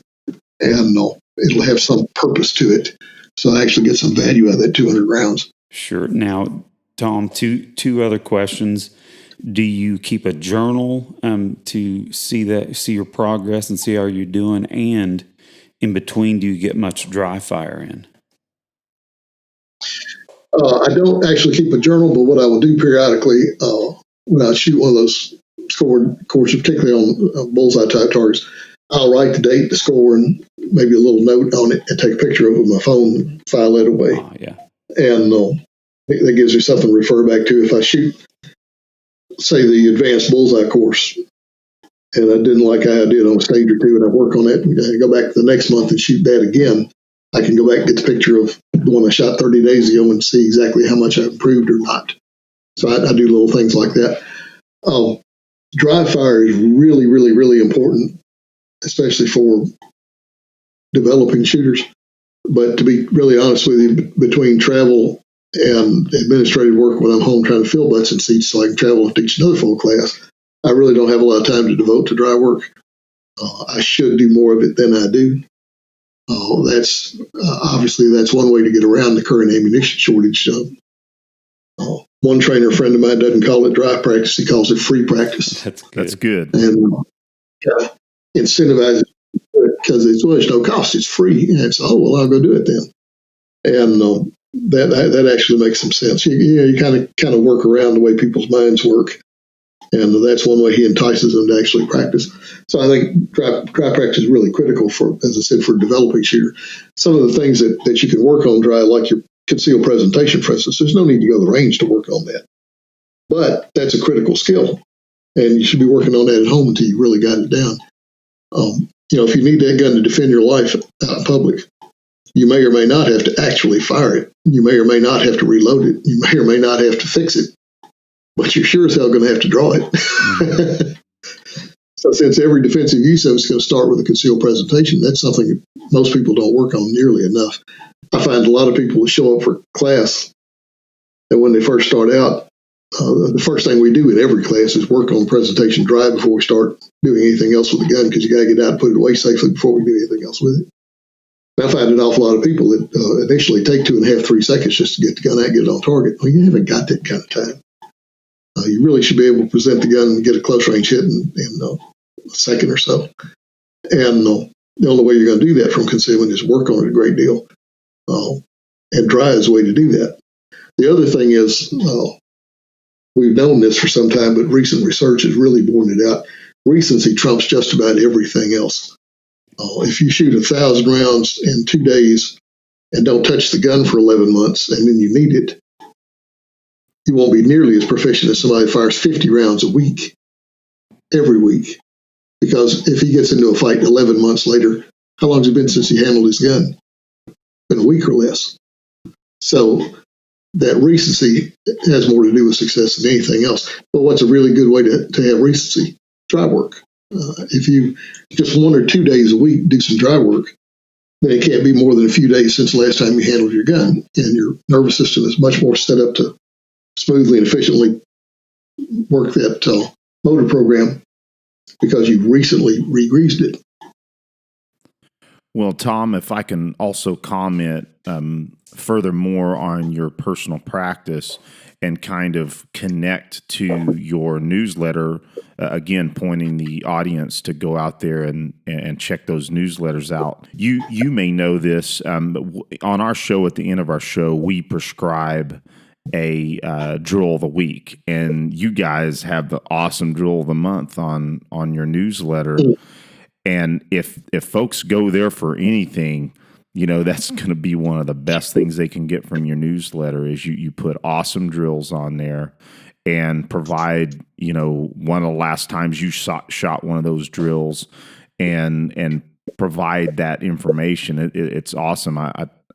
and it'll have some purpose to it. So I actually get some value out of that 200 rounds. Sure. Now, Tom, two other questions. Do you keep a journal to see your progress and see how you're doing? And in between, do you get much dry fire in? I don't actually keep a journal, but what I will do periodically when I shoot one of those scored courses, particularly on bullseye type targets, I'll write the date, the score, and maybe a little note on it, and take a picture of it with my phone and file it away. Yeah. And That gives me something to refer back to. If I shoot, say, the advanced bullseye course, and I didn't like how I did on a stage or two, and I work on it, and I go back the next month and shoot that again, I can go back and get the picture of the one I shot 30 days ago and see exactly how much I improved or not. So I do little things like that. Dry fire is really, really, really important, especially for developing shooters. But to be really honest with you, between travel and administrative work when I'm home trying to fill butts and seats so I can travel and teach another full class, I really don't have a lot of time to devote to dry work. I should do more of it than I do. That's obviously that's one way to get around the current ammunition shortage. One trainer friend of mine doesn't call it dry practice; he calls it free practice. That's good. And incentivize it because it's no cost; it's free. And it's I'll go do it then. And that actually makes some sense. You kind of work around the way people's minds work. And that's one way he entices them to actually practice. So I think dry practice is really critical for, as I said, for a developing shooter. Some of the things that you can work on dry, like your concealed presentation, for instance, there's no need to go to the range to work on that. But that's a critical skill. And you should be working on that at home until you really got it down. If you need that gun to defend your life out in public, you may or may not have to actually fire it. You may or may not have to reload it. You may or may not have to fix it. But you're sure as hell going to have to draw it. Mm-hmm. So since every defensive use of it's going to start with a concealed presentation, that's something that most people don't work on nearly enough. I find a lot of people who show up for class, and when they first start out, the first thing we do in every class is work on presentation dry before we start doing anything else with the gun, because you got to get out and put it away safely before we do anything else with it. And I find an awful lot of people that initially take 2.5, 3 seconds just to get the gun out and get it on target. Well, you haven't got that kind of time. You really should be able to present the gun and get a close range hit in a second or so. And the only way you're going to do that from concealment is work on it a great deal. And dry is a way to do that. The other thing is, we've known this for some time, but recent research has really borne it out. Recency trumps just about everything else. If you shoot 1,000 rounds in 2 days and don't touch the gun for 11 months, and then you need it, you won't be nearly as proficient as somebody who fires 50 rounds a week, every week. Because if he gets into a fight 11 months later, how long has it been since he handled his gun? Been a week or less. So that recency has more to do with success than anything else. But what's a really good way to have recency? Dry work. If you just 1 or 2 days a week do some dry work, then it can't be more than a few days since the last time you handled your gun. And your nervous system is much more set up to smoothly and efficiently work that motor program because you recently re-greased it. Well, Tom, if I can also comment furthermore on your personal practice and kind of connect to your newsletter, again, pointing the audience to go out there and check those newsletters out. You may know this. On our show, at the end of our show, we prescribe a drill of the week, and you guys have the awesome drill of the month on your newsletter. And if folks go there for anything, that's going to be one of the best things they can get from your newsletter is you put awesome drills on there and provide one of the last times you shot one of those drills and provide that information. It's awesome.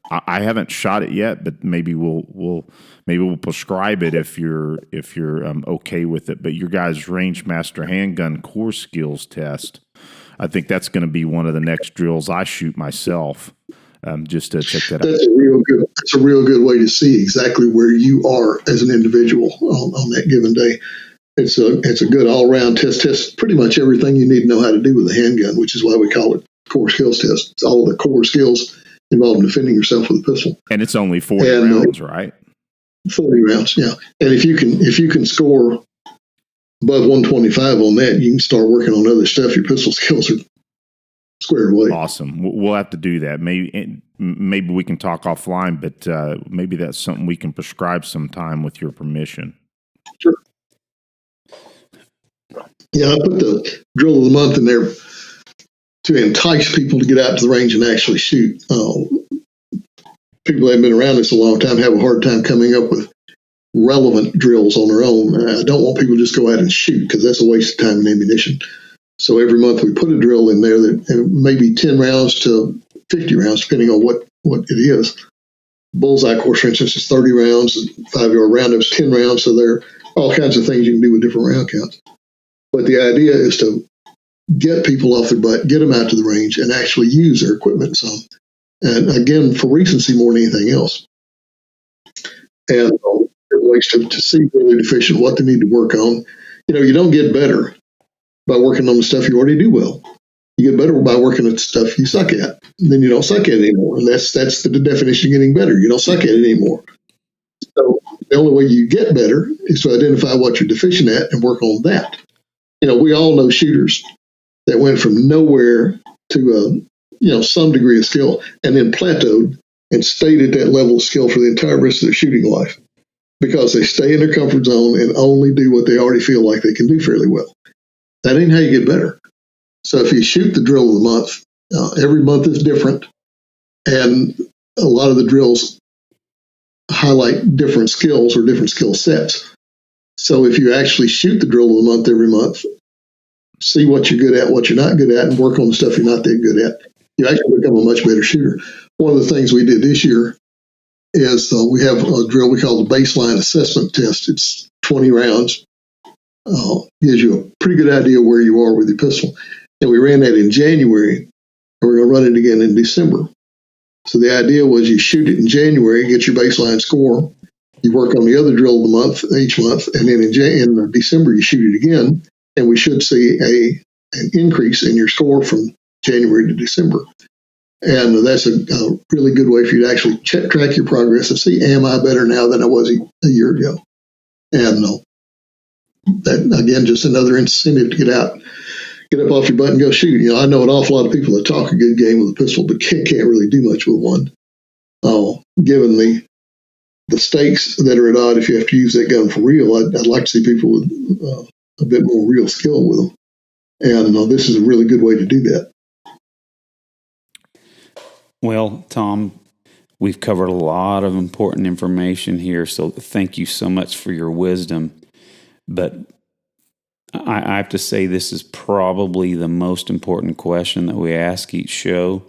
I haven't shot it yet, but maybe we'll prescribe it if you're okay with it. But your guys' Rangemaster handgun core skills test, I think that's going to be one of the next drills I shoot myself. Just to check that out. That's a real good way to see exactly where you are as an individual on that given day. It's a good all around test pretty much everything you need to know how to do with a handgun, which is why we call it core skills test. It's all the core skills involved in defending yourself with a pistol. And it's only 40 rounds, right? 40 rounds, yeah. And if you can score above 125 on that, you can start working on other stuff. Your pistol skills are squared away. Awesome. We'll have to do that. Maybe we can talk offline, but maybe that's something we can prescribe sometime with your permission. Sure. Yeah, I put the drill of the month in there to entice people to get out to the range and actually shoot. People that have been around this a long time have a hard time coming up with relevant drills on their own. I don't want people to just go out and shoot, because that's a waste of time and ammunition. So every month we put a drill in there that maybe 10 rounds to 50 rounds, depending on what it is. Bullseye course, for instance, is 30 rounds, 5-yard roundups, 10 rounds. So there are all kinds of things you can do with different round counts. But the idea is to get people off their butt, get them out to the range, and actually use their equipment some. And again, for recency more than anything else. And ways to see where they're deficient, what they need to work on. You don't get better by working on the stuff you already do well. You get better by working at the stuff you suck at. Then you don't suck at it anymore. And that's the definition of getting better. You don't suck at it anymore. So the only way you get better is to identify what you're deficient at and work on that. We all know shooters that went from nowhere to some degree of skill and then plateaued and stayed at that level of skill for the entire rest of their shooting life, because they stay in their comfort zone and only do what they already feel like they can do fairly well. That ain't how you get better. So if you shoot the drill of the month, every month is different, and a lot of the drills highlight different skills or different skill sets. So if you actually shoot the drill of the month every month, see what you're good at, what you're not good at, and work on the stuff you're not that good at, you actually become a much better shooter. One of the things we did this year is we have a drill we call the baseline assessment test. It's 20 rounds. Gives you a pretty good idea where you are with your pistol. And we ran that in January, and we're going to run it again in December. So the idea was you shoot it in January, get your baseline score, you work on the other drill of the month, each month, and then in December you shoot it again, and we should see an increase in your score from January to December. And that's a really good way for you to actually track your progress and see, am I better now than I was a year ago? And that, again, just another incentive to get up off your butt and go shoot. I know an awful lot of people that talk a good game with a pistol, but can't really do much with one. Given the stakes that are at odd if you have to use that gun for real, I'd like to see people with a bit more real skill with them. And this is a really good way to do that. Well, Tom, we've covered a lot of important information here, so thank you so much for your wisdom. But I have to say this is probably the most important question that we ask each show,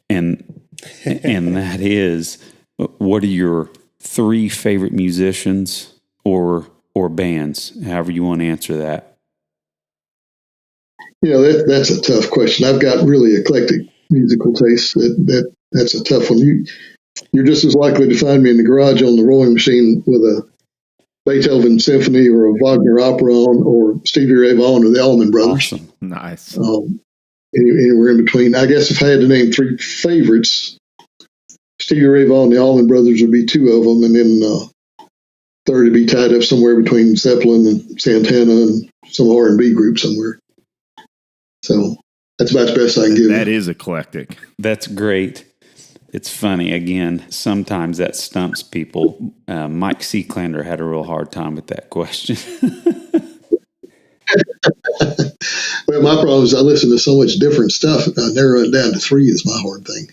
and that is, what are your 3 favorite musicians or bands, however you want to answer that? That's a tough question. I've got really eclectic musical taste. That's a tough one. You're just as likely to find me in the garage on the rowing machine with a Beethoven symphony or a Wagner opera on, or Stevie Ray Vaughan or the Allman Brothers. Awesome. Nice. Anywhere in between. I guess if I had to name 3 favorites, Stevie Ray Vaughan and the Allman Brothers would be 2 of them, and then third would be tied up somewhere between Zeppelin and Santana and some R&B group somewhere. So that's about the best I can give. That is eclectic. That's great. It's funny, again, sometimes that stumps people. Mike Seaclander had a real hard time with that question. Well, my problem is I listen to so much different stuff. Narrowing it down to 3 is my hard thing.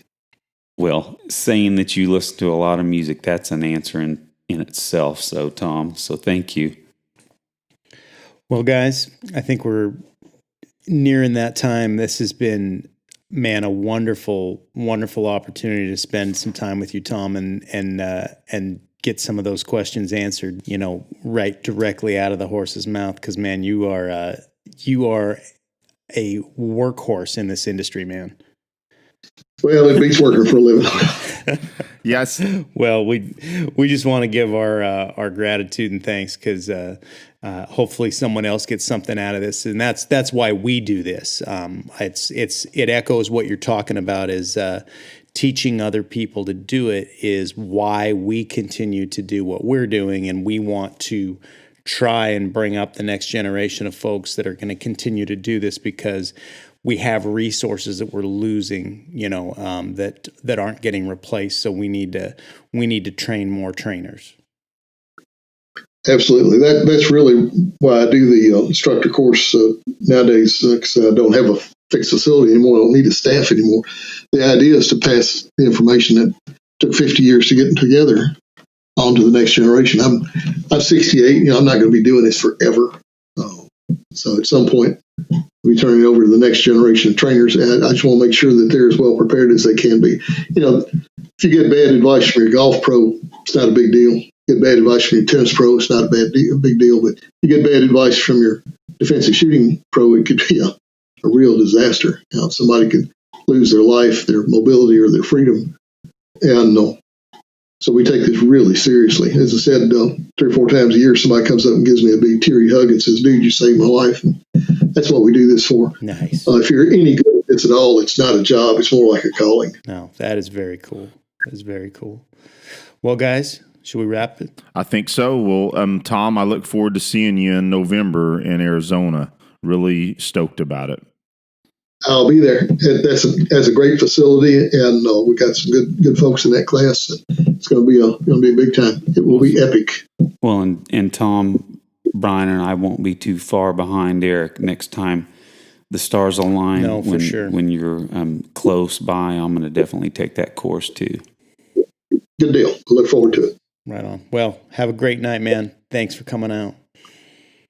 Well, saying that you listen to a lot of music, that's an answer in itself. So, Tom, thank you. Well, guys, I think we're nearing that time. This has been, man, a wonderful, wonderful opportunity to spend some time with you, Tom, and get some of those questions answered, right directly out of the horse's mouth. Because, man, you are a workhorse in this industry, man. Well, it beats working for a living. Yes. Well, we just want to give our gratitude and thanks, because hopefully someone else gets something out of this, and that's why we do this. It echoes what you're talking about, is teaching other people to do it is why we continue to do what we're doing, and we want to try and bring up the next generation of folks that are going to continue to do this, because we have resources that we're losing, that aren't getting replaced. So we need to train more trainers. Absolutely. That's really why I do the instructor course nowadays, because I don't have a fixed facility anymore. I don't need a staff anymore. The idea is to pass the information that took 50 years to get together on to the next generation. I'm 68. I'm not going to be doing this forever. So at some point, we'll be turning it over to the next generation of trainers. And I just want to make sure that they're as well prepared as they can be. If you get bad advice from your golf pro, it's not a big deal. Get bad advice from your tennis pro, it's not a big deal. But you get bad advice from your defensive shooting pro, it could be a real disaster. Somebody could lose their life, their mobility, or their freedom. And so we take this really seriously. As I said, 3 or 4 times a year, somebody comes up and gives me a big teary hug and says, "Dude, you saved my life." And that's what we do this for. Nice. If you're any good at this at all, it's not a job. It's more like a calling. No, that is very cool. That is very cool. Well, guys, should we wrap it? I think so. Well, Tom, I look forward to seeing you in November in Arizona. Really stoked about it. I'll be there. That's a great facility, and we got some good folks in that class. It's going to be a big time. It will be epic. Well, and Tom, Brian, and I won't be too far behind Eric next time the stars align. No, for sure. When you're close by, I'm going to definitely take that course too. Good deal. I look forward to it. Right on. Well, have a great night, man. Thanks for coming out.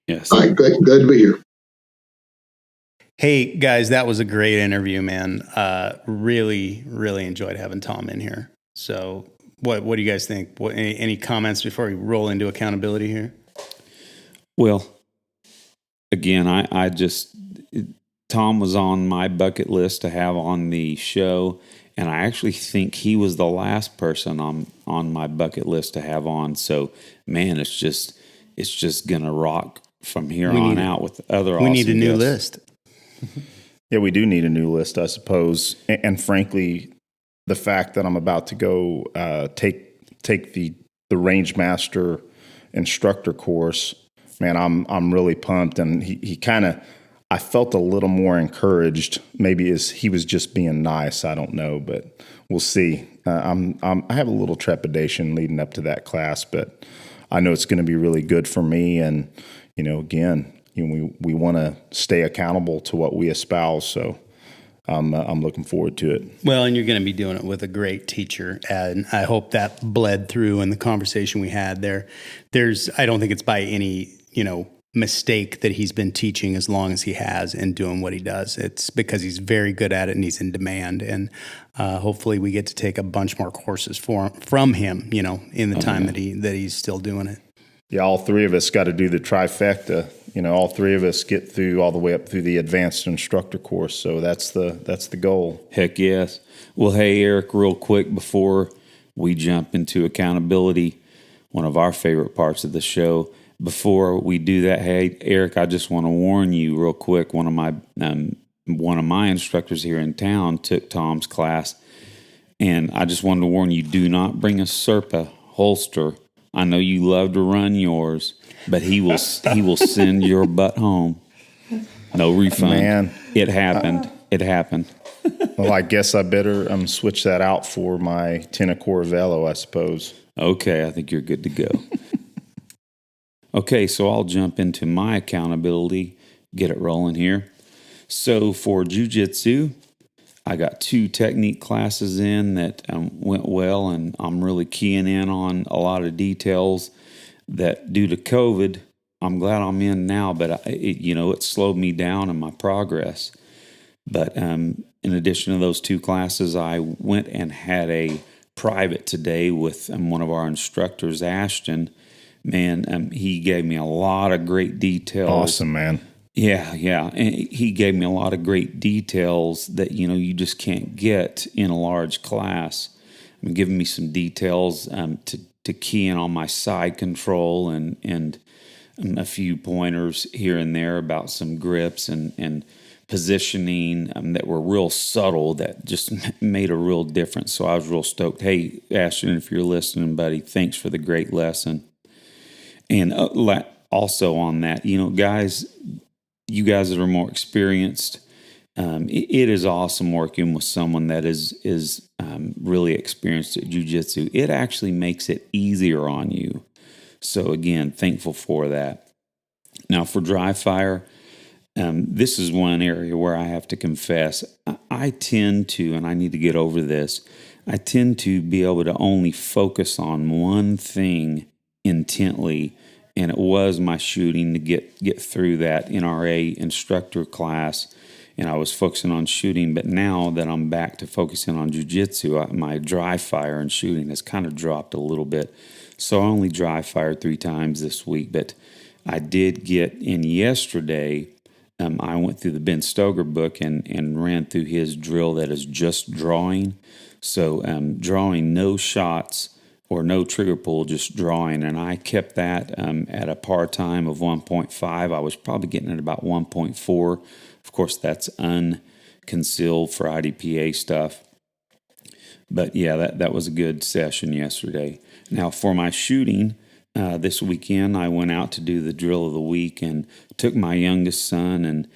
Yes. All right, glad to be here. Hey, guys, that was a great interview, man. Really, really enjoyed having Tom in here. So what do you guys think? Any comments before we roll into accountability here? Well, again, I just, Tom was on my bucket list to have on the show, and I actually think he was the last person on my bucket list to have on. So, man, it's just gonna rock from here on out with other awesome We need a new guests. list. Yeah, we do need a new list, I suppose. And frankly, the fact that I'm about to go take the Rangemaster instructor course, man, I'm really pumped. And he kind of, I felt a little more encouraged. Maybe he was just being nice. I don't know, but we'll see. I have a little trepidation leading up to that class, but I know it's going to be really good for me. And again, we want to stay accountable to what we espouse. So I'm looking forward to it. Well, and you're going to be doing it with a great teacher, and I hope that bled through in the conversation we had there. I don't think it's by any mistake that he's been teaching as long as he has and doing what he does. It's because he's very good at it and he's in demand. And hopefully we get to take a bunch more courses from him, in the time that he's still doing it. Yeah, all 3 of us got to do the trifecta. All 3 of us get through all the way up through the advanced instructor course. So that's the goal. Heck yes. Well, hey, Eric, real quick before we jump into accountability, one of our favorite parts of the show. Before we do that, hey, Eric, I just want to warn you real quick. One of my instructors here in town took Tom's class, and I just wanted to warn you: do not bring a Serpa holster. I know you love to run yours, but he will send your butt home. No refund. Man, it happened. It happened. Well, I guess I better switch that out for my Tenacor Velo, I suppose. Okay, I think you're good to go. Okay, so I'll jump into my accountability, get it rolling here. So for jiu-jitsu, I got 2 technique classes in that went well, and I'm really keying in on a lot of details that due to COVID, I'm glad I'm in now, but it slowed me down in my progress. But in addition to those 2 classes, I went and had a private today with one of our instructors, Ashton. Man, he gave me a lot of great details. Awesome, man. Yeah. And he gave me a lot of great details that, you just can't get in a large class. I'm giving me some details to key in on my side control and a few pointers here and there about some grips and positioning that were real subtle that just made a real difference. So I was real stoked. Hey, Ashton, if you're listening, buddy, thanks for the great lesson. And also on that, guys, you guys that are more experienced, it is awesome working with someone that is really experienced at jiu-jitsu. It actually makes it easier on you. So again, thankful for that. Now for dry fire, this is one area where I have to confess, I tend to, and I need to get over this, I tend to be able to only focus on one thing intently, and it was my shooting to get through that NRA instructor class, and I was focusing on shooting. But now that I'm back to focusing on jiu-jitsu, my dry fire and shooting has kind of dropped a little bit. So I only dry fired 3 times this week, but I did get in yesterday. I went through the Ben Stoker book and ran through his drill that is just drawing. So drawing no shots or no trigger pull, just drawing. And I kept that at a par time of 1.5. I was probably getting at about 1.4. Of course, that's unconcealed for IDPA stuff. But yeah, that was a good session yesterday. Now for my shooting, this weekend I went out to do the drill of the week and took my youngest son, and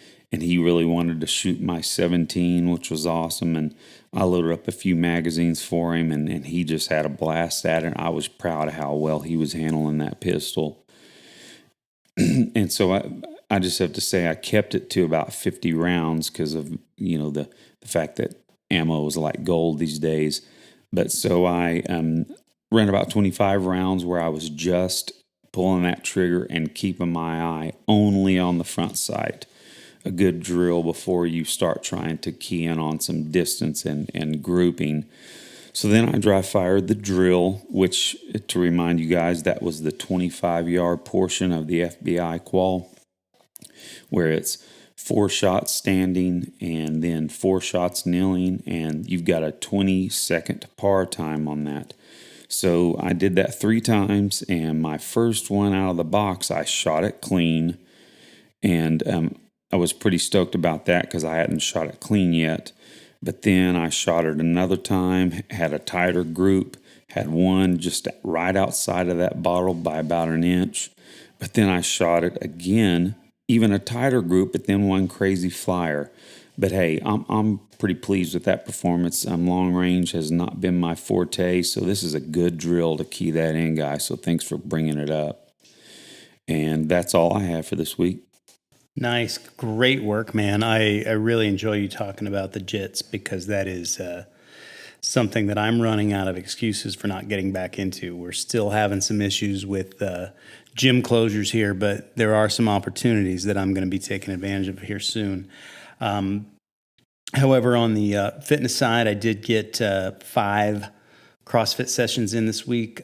he really wanted to shoot my 17, which was awesome. And I loaded up a few magazines for him, and he just had a blast at it. I was proud of how well he was handling that pistol. And so I just have to say I kept it to about 50 rounds because of, the fact that ammo is like gold these days. But so I ran about 25 rounds where I was just pulling that trigger and keeping my eye only on the front sight. A good drill before you start trying to key in on some distance and grouping. So then I dry fired the drill, which, to remind you guys, that was the 25-yard portion of the FBI qual, where it's 4 shots standing and then 4 shots kneeling, and you've got a 20-second par time on that. So I did that 3 times, and my first one out of the box, I shot it clean, and I was pretty stoked about that because I hadn't shot it clean yet. But then I shot it another time, had a tighter group, had one just right outside of that bottle by about an inch. But then I shot it again, even a tighter group, but then one crazy flyer. But hey, I'm pretty pleased with that performance. Long range has not been my forte, so this is a good drill to key that in, guys. So thanks for bringing it up. And that's all I have for this week. Nice. Great work, man. I really enjoy you talking about the jits because that is something that I'm running out of excuses for not getting back into. We're still having some issues with gym closures here, but there are some opportunities that I'm going to be taking advantage of here soon. However, on the fitness side, I did get 5 CrossFit sessions in this week.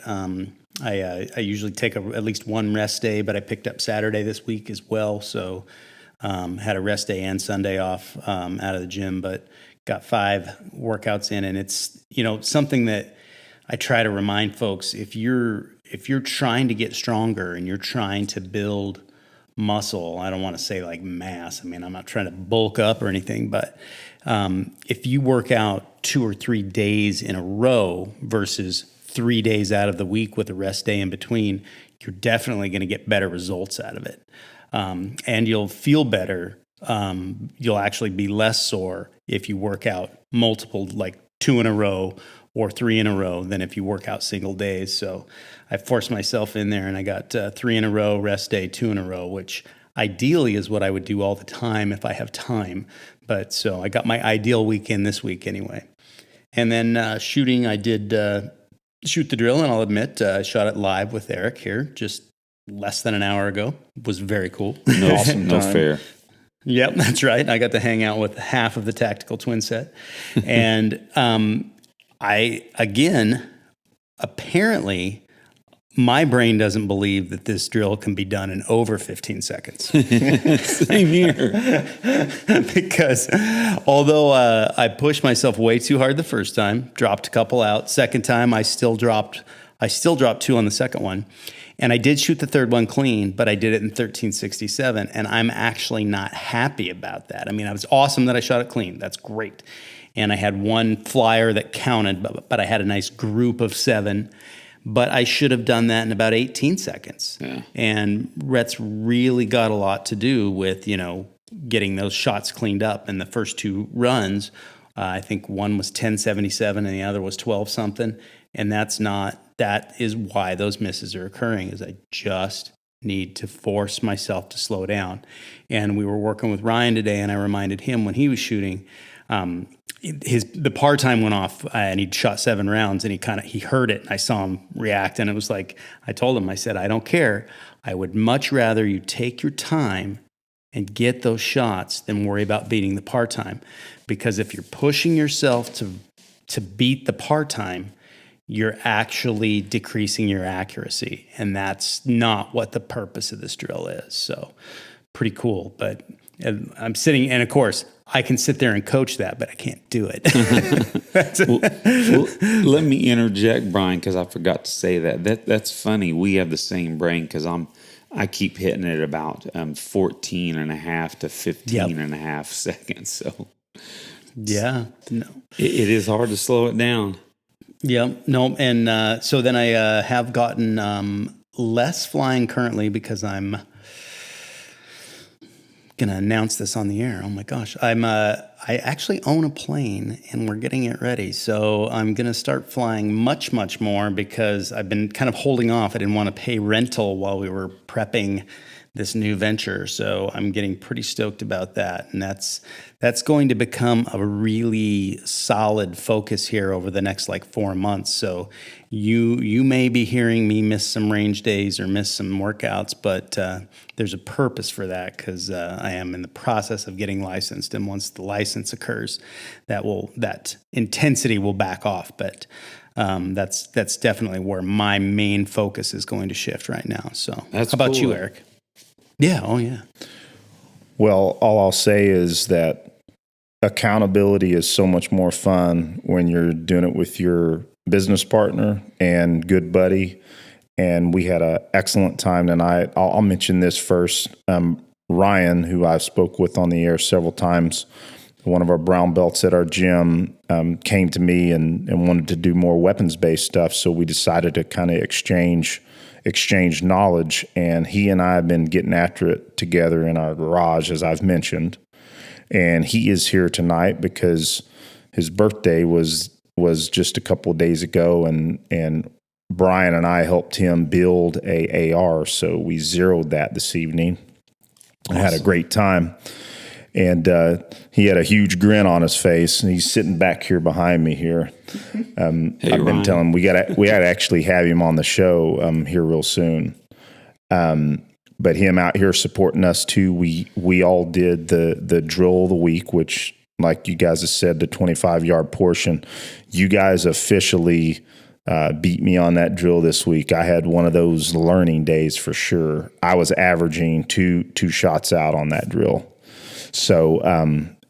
I usually take at least one rest day, but I picked up Saturday this week as well. So had a rest day and Sunday off out of the gym, but got 5 workouts in. And it's, something that I try to remind folks, if you're trying to get stronger and you're trying to build muscle, I don't want to say like mass. I mean, I'm not trying to bulk up or anything, but if you work out 2 or 3 days in a row versus 3 days out of the week with a rest day in between, you're definitely going to get better results out of it. And you'll feel better. You'll actually be less sore if you work out multiple, like 2 in a row or 3 in a row, than if you work out single days. So I forced myself in there and I got 3 in a row, rest day, 2 in a row, which ideally is what I would do all the time if I have time. But so I got my ideal weekend this week anyway. And then shooting, I did shoot the drill, and I'll admit I shot it live with Eric here just less than an hour ago. It was very cool. No fair. Yep, that's right. I got to hang out with half of the tactical twin set. And apparently, my brain doesn't believe that this drill can be done in over 15 seconds. Same here. Because although I pushed myself way too hard the first time, dropped a couple out. Second time, I still dropped 2 on the second one. And I did shoot the third one clean, but I did it in 1367, and I'm actually not happy about that. I mean, it was awesome that I shot it clean. That's great. And I had one flyer that counted, but I had a nice group of 7. But I should have done that in about 18 seconds. Yeah. And Rhett's really got a lot to do with, getting those shots cleaned up. And the first 2 runs, I think one was 1077 and the other was 12 something. And that is why those misses are occurring, is I just need to force myself to slow down. And we were working with Ryan today, and I reminded him when he was shooting, the par time went off, and he'd shot 7 rounds, and he heard it. And I saw him react, and it was like, I told him, I said, I don't care. I would much rather you take your time and get those shots than worry about beating the par time. Because if you're pushing yourself to beat the par time, you're actually decreasing your accuracy. And that's not what the purpose of this drill is. So pretty cool. But I'm sitting, and of course, I can sit there and coach that, but I can't do it. well, let me interject, Brian, because I forgot to say that. That's funny. We have the same brain, because I keep hitting it about 14 and a half to 15 and a half seconds. So yeah, no, it is hard to slow it down. Yeah, no, and so then I have gotten less flying currently, because I'm going to announce this on the air. Oh my gosh. I actually own a plane, and we're getting it ready. So I'm going to start flying much, much more, because I've been kind of holding off. I didn't want to pay rental while we were prepping this new venture. So I'm getting pretty stoked about that. And that's going to become a really solid focus here over the next 4 months. So you may be hearing me miss some range days or miss some workouts, but there's a purpose for that, because I am in the process of getting licensed. And once the license occurs, that intensity will back off. But that's definitely where my main focus is going to shift right now. So that's how about cool. you, Eric? Yeah. Oh, yeah. Well, all I'll say is that accountability is so much more fun when you're doing it with your business partner and good buddy. And we had an excellent time tonight. I'll mention this first. Ryan, who I've spoke with on the air several times, one of our brown belts at our gym, came to me and wanted to do more weapons-based stuff. So we decided to kind of exchange knowledge, and he and I have been getting after it together in our garage, as I've mentioned. And he is here tonight because his birthday was just a couple of days ago, and Brian and I helped him build a AR, so we zeroed that this evening. Awesome. I had a great time. And he had a huge grin on his face, and he's sitting back here behind me here. Hey, I've been Ryan. telling him we got to actually have him on the show here real soon. But him out here supporting us too. We all did the drill of the week, which, like you guys have said, the 25-yard portion. You guys officially beat me on that drill this week. I had one of those learning days for sure. I was averaging two shots out on that drill. So,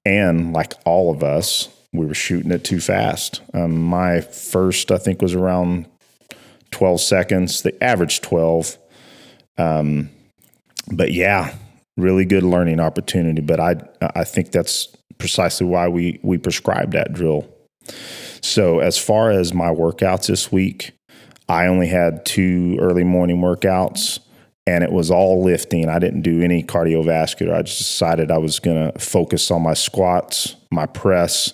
and like all of us, we were shooting it too fast. My first, I think, was around 12 seconds. The average 12. But yeah, really good learning opportunity. But I think that's precisely why we prescribed that drill. So as far as my workouts this week, I only had 2 early morning workouts. And it was all lifting. I didn't do any cardiovascular. I just decided I was going to focus on my squats, my press,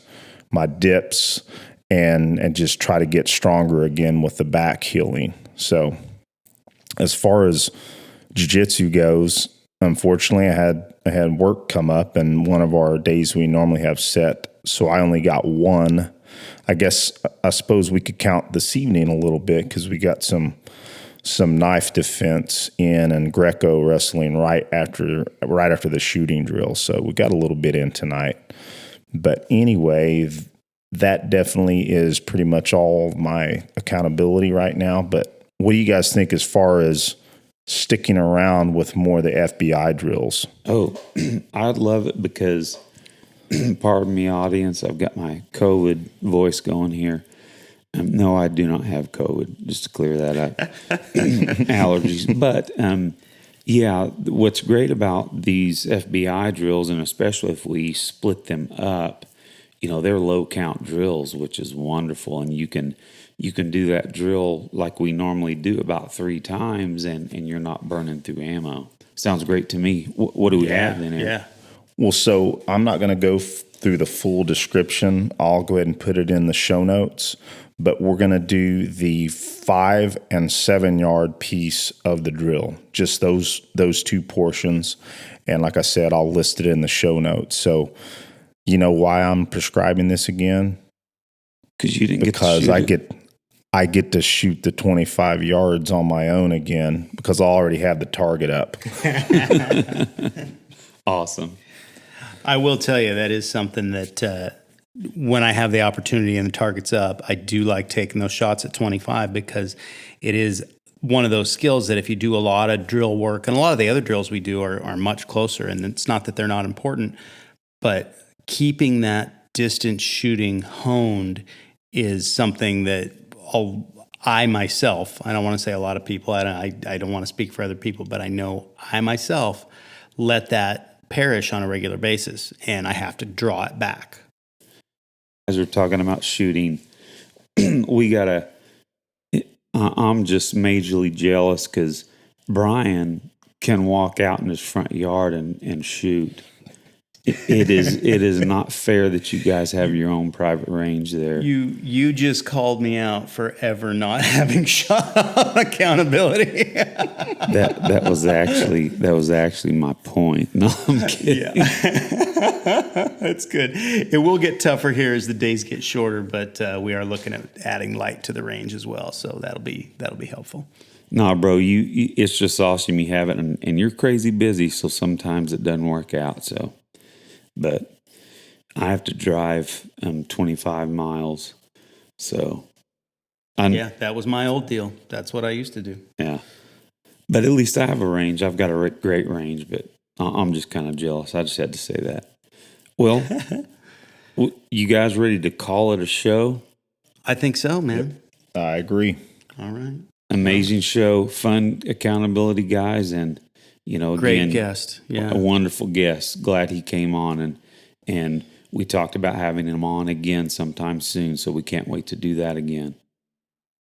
my dips, and just try to get stronger again with the back healing. So as far as jiu-jitsu goes, unfortunately, I had work come up, and one of our days we normally have set, so I only got one. I suppose we could count this evening a little bit, because we got some knife defense in and Greco wrestling right after the shooting drill. So we got a little bit in tonight. But anyway, that definitely is pretty much all of my accountability right now. But what do you guys think as far as sticking around with more of the FBI drills? Oh, I'd love it, because, pardon me, audience, I've got my COVID voice going here. No, I do not have COVID, just to clear that up. Allergies. But, yeah, what's great about these FBI drills, and especially if we split them up, they're low-count drills, which is wonderful. And you can do that drill like we normally do about 3 times, and you're not burning through ammo. Sounds great to me. What do we have then, Eric? Yeah. Well, so I'm not going to go through the full description. I'll go ahead and put it in the show notes. But we're going to do the 5 and 7 yard piece of the drill, just those two portions. And like I said, I'll list it in the show notes. So you know why I'm prescribing this again? Because you didn't because get to shoot it. I get to shoot the 25 yards on my own again because I already have the target up. Awesome. I will tell you that is something that when I have the opportunity and the target's up, I do like taking those shots at 25 because it is one of those skills that if you do a lot of drill work, and a lot of the other drills we do are much closer, and it's not that they're not important, but keeping that distance shooting honed is something that I myself, I don't want to say a lot of people, I don't want to speak for other people, but I know I myself let that perish on a regular basis, and I have to draw it back. As we're talking about shooting, I'm just majorly jealous because Brian can walk out in his front yard and shoot. It is not fair that you guys have your own private range there. You just called me out for ever not having shot on accountability. that was actually my point. No, I'm kidding. Yeah. That's good. It will get tougher here as the days get shorter, but we are looking at adding light to the range as well, so that'll be helpful. Nah, bro, it's just awesome you have it, and you're crazy busy, so sometimes it doesn't work out. So. But I have to drive 25 miles. So, yeah, that was my old deal. That's what I used to do. Yeah. But at least I have a range. I've got a great range, but I'm just kind of jealous. I just had to say that. Well, you guys ready to call it a show? I think so, man. Yep. I agree. All right. Amazing show, fun accountability guys, and great again, guest. Yeah. A wonderful guest. Glad he came on, and we talked about having him on again sometime soon. So we can't wait to do that again.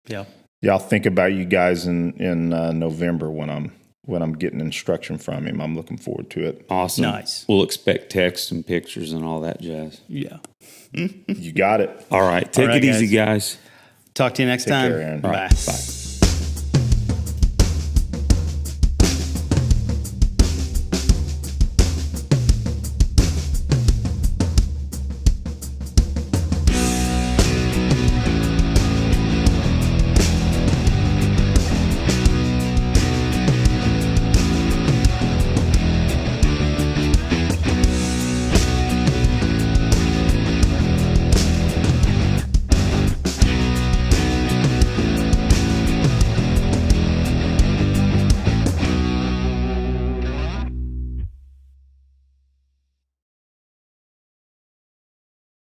Yeah. Yeah, I'll think about you guys in November when I'm getting instruction from him. I'm looking forward to it. Awesome. Nice. We'll expect text and pictures and all that jazz. Yeah. You got it. All right. Take it easy, guys. Talk to you next time. Care, Aaron. Bye. Right. Bye.